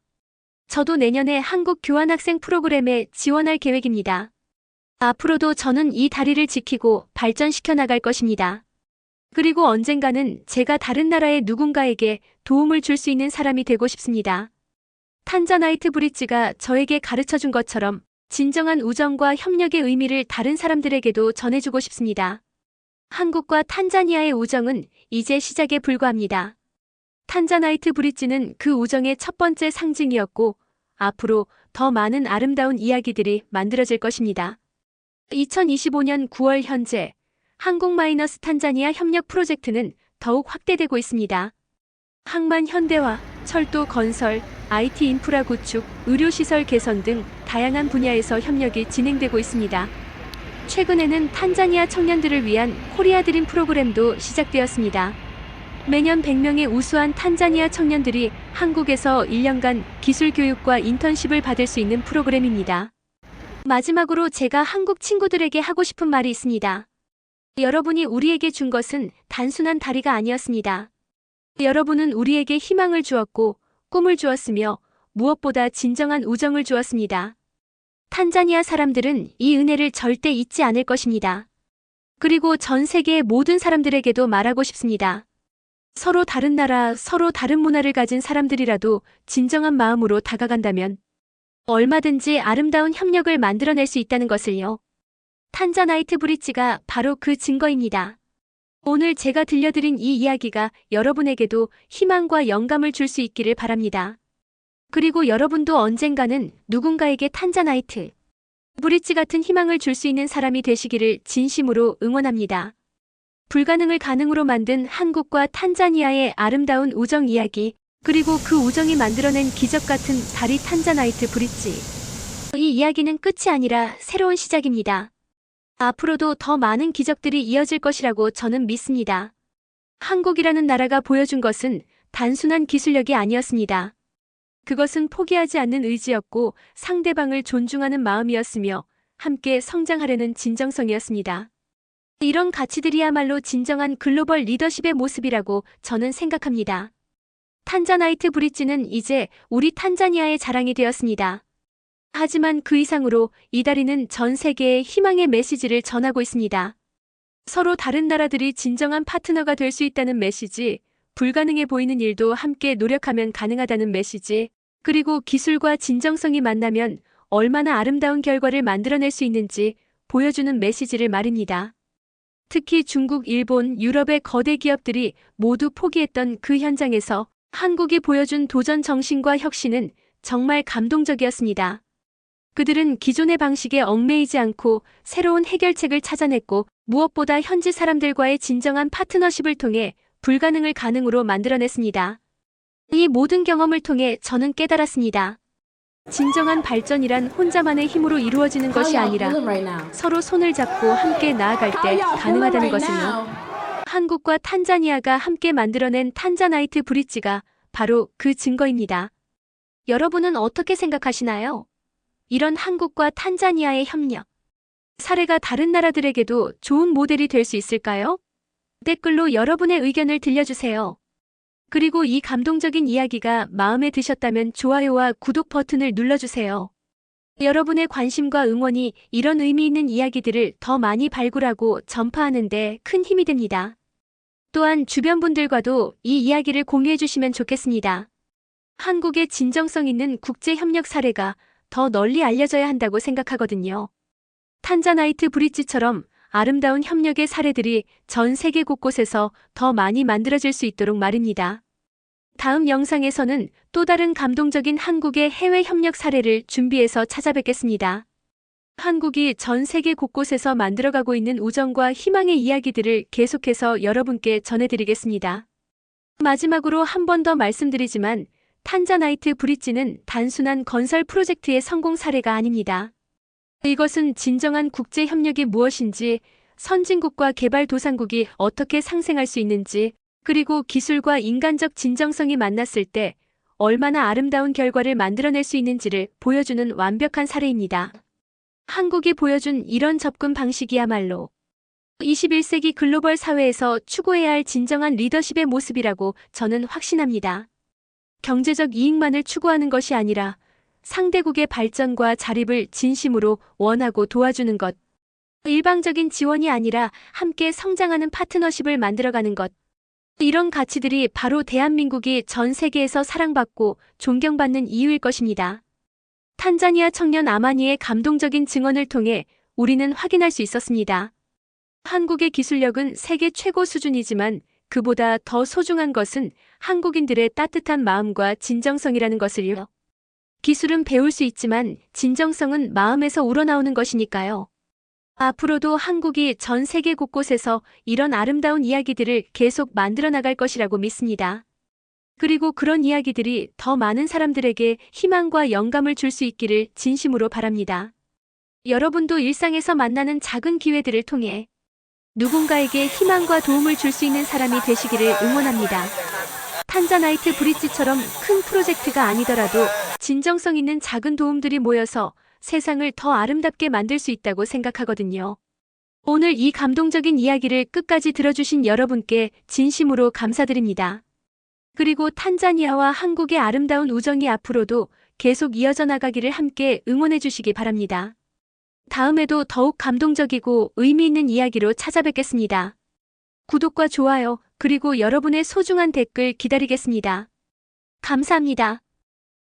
저도 내년에 한국 교환학생 프로그램에 지원할 계획입니다. 앞으로도 저는 이 다리를 지키고 발전시켜 나갈 것입니다. 그리고 언젠가는 제가 다른 나라의 누군가에게 도움을 줄 수 있는 사람이 되고 싶습니다. 탄자나이트 브릿지가 저에게 가르쳐 준 것처럼 진정한 우정과 협력의 의미를 다른 사람들에게도 전해주고 싶습니다. 한국과 탄자니아의 우정은 이제 시작에 불과합니다. 탄자나이트 브릿지는 그 우정의 첫 번째 상징이었고 앞으로 더 많은 아름다운 이야기들이 만들어질 것입니다. 2025년 9월 현재 한국-탄자니아 협력 프로젝트는 더욱 확대되고 있습니다. 항만 현대화, 철도 건설, IT 인프라 구축, 의료시설 개선 등 다양한 분야에서 협력이 진행되고 있습니다. 최근에는 탄자니아 청년들을 위한 코리아 드림 프로그램도 시작되었습니다. 매년 100명의 우수한 탄자니아 청년들이 한국에서 1년간 기술 교육과 인턴십을 받을 수 있는 프로그램입니다. 마지막으로 제가 한국 친구들에게 하고 싶은 말이 있습니다. 여러분이 우리에게 준 것은 단순한 다리가 아니었습니다. 여러분은 우리에게 희망을 주었고 꿈을 주었으며 무엇보다 진정한 우정을 주었습니다. 탄자니아 사람들은 이 은혜를 절대 잊지 않을 것입니다. 그리고 전 세계의 모든 사람들에게도 말하고 싶습니다. 서로 다른 나라, 서로 다른 문화를 가진 사람들이라도 진정한 마음으로 다가간다면 얼마든지 아름다운 협력을 만들어낼 수 있다는 것을요. 탄자나이트 브릿지가 바로 그 증거입니다. 오늘 제가 들려드린 이 이야기가 여러분에게도 희망과 영감을 줄 수 있기를 바랍니다. 그리고 여러분도 언젠가는 누군가에게 탄자나이트 브릿지 같은 희망을 줄 수 있는 사람이 되시기를 진심으로 응원합니다. 불가능을 가능으로 만든 한국과 탄자니아의 아름다운 우정 이야기, 그리고 그 우정이 만들어낸 기적 같은 다리 탄자나이트 브릿지. 이 이야기는 끝이 아니라 새로운 시작입니다. 앞으로도 더 많은 기적들이 이어질 것이라고 저는 믿습니다. 한국이라는 나라가 보여준 것은 단순한 기술력이 아니었습니다. 그것은 포기하지 않는 의지였고 상대방을 존중하는 마음이었으며 함께 성장하려는 진정성이었습니다. 이런 가치들이야말로 진정한 글로벌 리더십의 모습이라고 저는 생각합니다. 탄자나이트 브릿지는 이제 우리 탄자니아의 자랑이 되었습니다. 하지만 그 이상으로 이 다리는 전 세계에 희망의 메시지를 전하고 있습니다. 서로 다른 나라들이 진정한 파트너가 될 수 있다는 메시지, 불가능해 보이는 일도 함께 노력하면 가능하다는 메시지, 그리고 기술과 진정성이 만나면 얼마나 아름다운 결과를 만들어낼 수 있는지 보여주는 메시지를 말입니다. 특히 중국, 일본, 유럽의 거대 기업들이 모두 포기했던 그 현장에서 한국이 보여준 도전 정신과 혁신은 정말 감동적이었습니다. 그들은 기존의 방식에 얽매이지 않고 새로운 해결책을 찾아냈고 무엇보다 현지 사람들과의 진정한 파트너십을 통해 불가능을 가능으로 만들어냈습니다. 이 모든 경험을 통해 저는 깨달았습니다. 진정한 발전이란 혼자만의 힘으로 이루어지는 것이 아니라 서로 손을 잡고 함께 나아갈 때 가능하다는 것은요. 한국과 탄자니아가 함께 만들어낸 탄자나이트 브릿지가 바로 그 증거입니다. 여러분은 어떻게 생각하시나요? 이런 한국과 탄자니아의 협력 사례가 다른 나라들에게도 좋은 모델이 될 수 있을까요? 댓글로 여러분의 의견을 들려주세요. 그리고 이 감동적인 이야기가 마음에 드셨다면 좋아요와 구독 버튼을 눌러주세요. 여러분의 관심과 응원이 이런 의미 있는 이야기들을 더 많이 발굴하고 전파하는 데 큰 힘이 됩니다. 또한 주변 분들과도 이 이야기를 공유해 주시면 좋겠습니다. 한국의 진정성 있는 국제협력 사례가 더 널리 알려져야 한다고 생각하거든요. 탄자나이트 브릿지처럼 아름다운 협력의 사례들이 전 세계 곳곳에서 더 많이 만들어질 수 있도록 말입니다. 다음 영상에서는 또 다른 감동적인 한국의 해외 협력 사례를 준비해서 찾아뵙겠습니다. 한국이 전 세계 곳곳에서 만들어가고 있는 우정과 희망의 이야기들을 계속해서 여러분께 전해드리겠습니다. 마지막으로 한 번 더 말씀드리지만 탄자나이트 브릿지는 단순한 건설 프로젝트의 성공 사례가 아닙니다. 이것은 진정한 국제협력이 무엇인지, 선진국과 개발도상국이 어떻게 상생할 수 있는지, 그리고 기술과 인간적 진정성이 만났을 때 얼마나 아름다운 결과를 만들어낼 수 있는지를 보여주는 완벽한 사례입니다. 한국이 보여준 이런 접근 방식이야말로 21세기 글로벌 사회에서 추구해야 할 진정한 리더십의 모습이라고 저는 확신합니다. 경제적 이익만을 추구하는 것이 아니라 상대국의 발전과 자립을 진심으로 원하고 도와주는 것. 일방적인 지원이 아니라 함께 성장하는 파트너십을 만들어가는 것. 이런 가치들이 바로 대한민국이 전 세계에서 사랑받고 존경받는 이유일 것입니다. 탄자니아 청년 아마니의 감동적인 증언을 통해 우리는 확인할 수 있었습니다. 한국의 기술력은 세계 최고 수준이지만 그보다 더 소중한 것은 한국인들의 따뜻한 마음과 진정성이라는 것을요. 기술은 배울 수 있지만 진정성은 마음에서 우러나오는 것이니까요. 앞으로도 한국이 전 세계 곳곳에서 이런 아름다운 이야기들을 계속 만들어 나갈 것이라고 믿습니다. 그리고 그런 이야기들이 더 많은 사람들에게 희망과 영감을 줄 수 있기를 진심으로 바랍니다. 여러분도 일상에서 만나는 작은 기회들을 통해 누군가에게 희망과 도움을 줄 수 있는 사람이 되시기를 응원합니다. 탄자나이트 브릿지처럼 큰 프로젝트가 아니더라도 진정성 있는 작은 도움들이 모여서 세상을 더 아름답게 만들 수 있다고 생각하거든요. 오늘 이 감동적인 이야기를 끝까지 들어주신 여러분께 진심으로 감사드립니다. 그리고 탄자니아와 한국의 아름다운 우정이 앞으로도 계속 이어져 나가기를 함께 응원해 주시기 바랍니다. 다음에도 더욱 감동적이고 의미 있는 이야기로 찾아뵙겠습니다. 구독과 좋아요, 그리고 여러분의 소중한 댓글 기다리겠습니다. 감사합니다.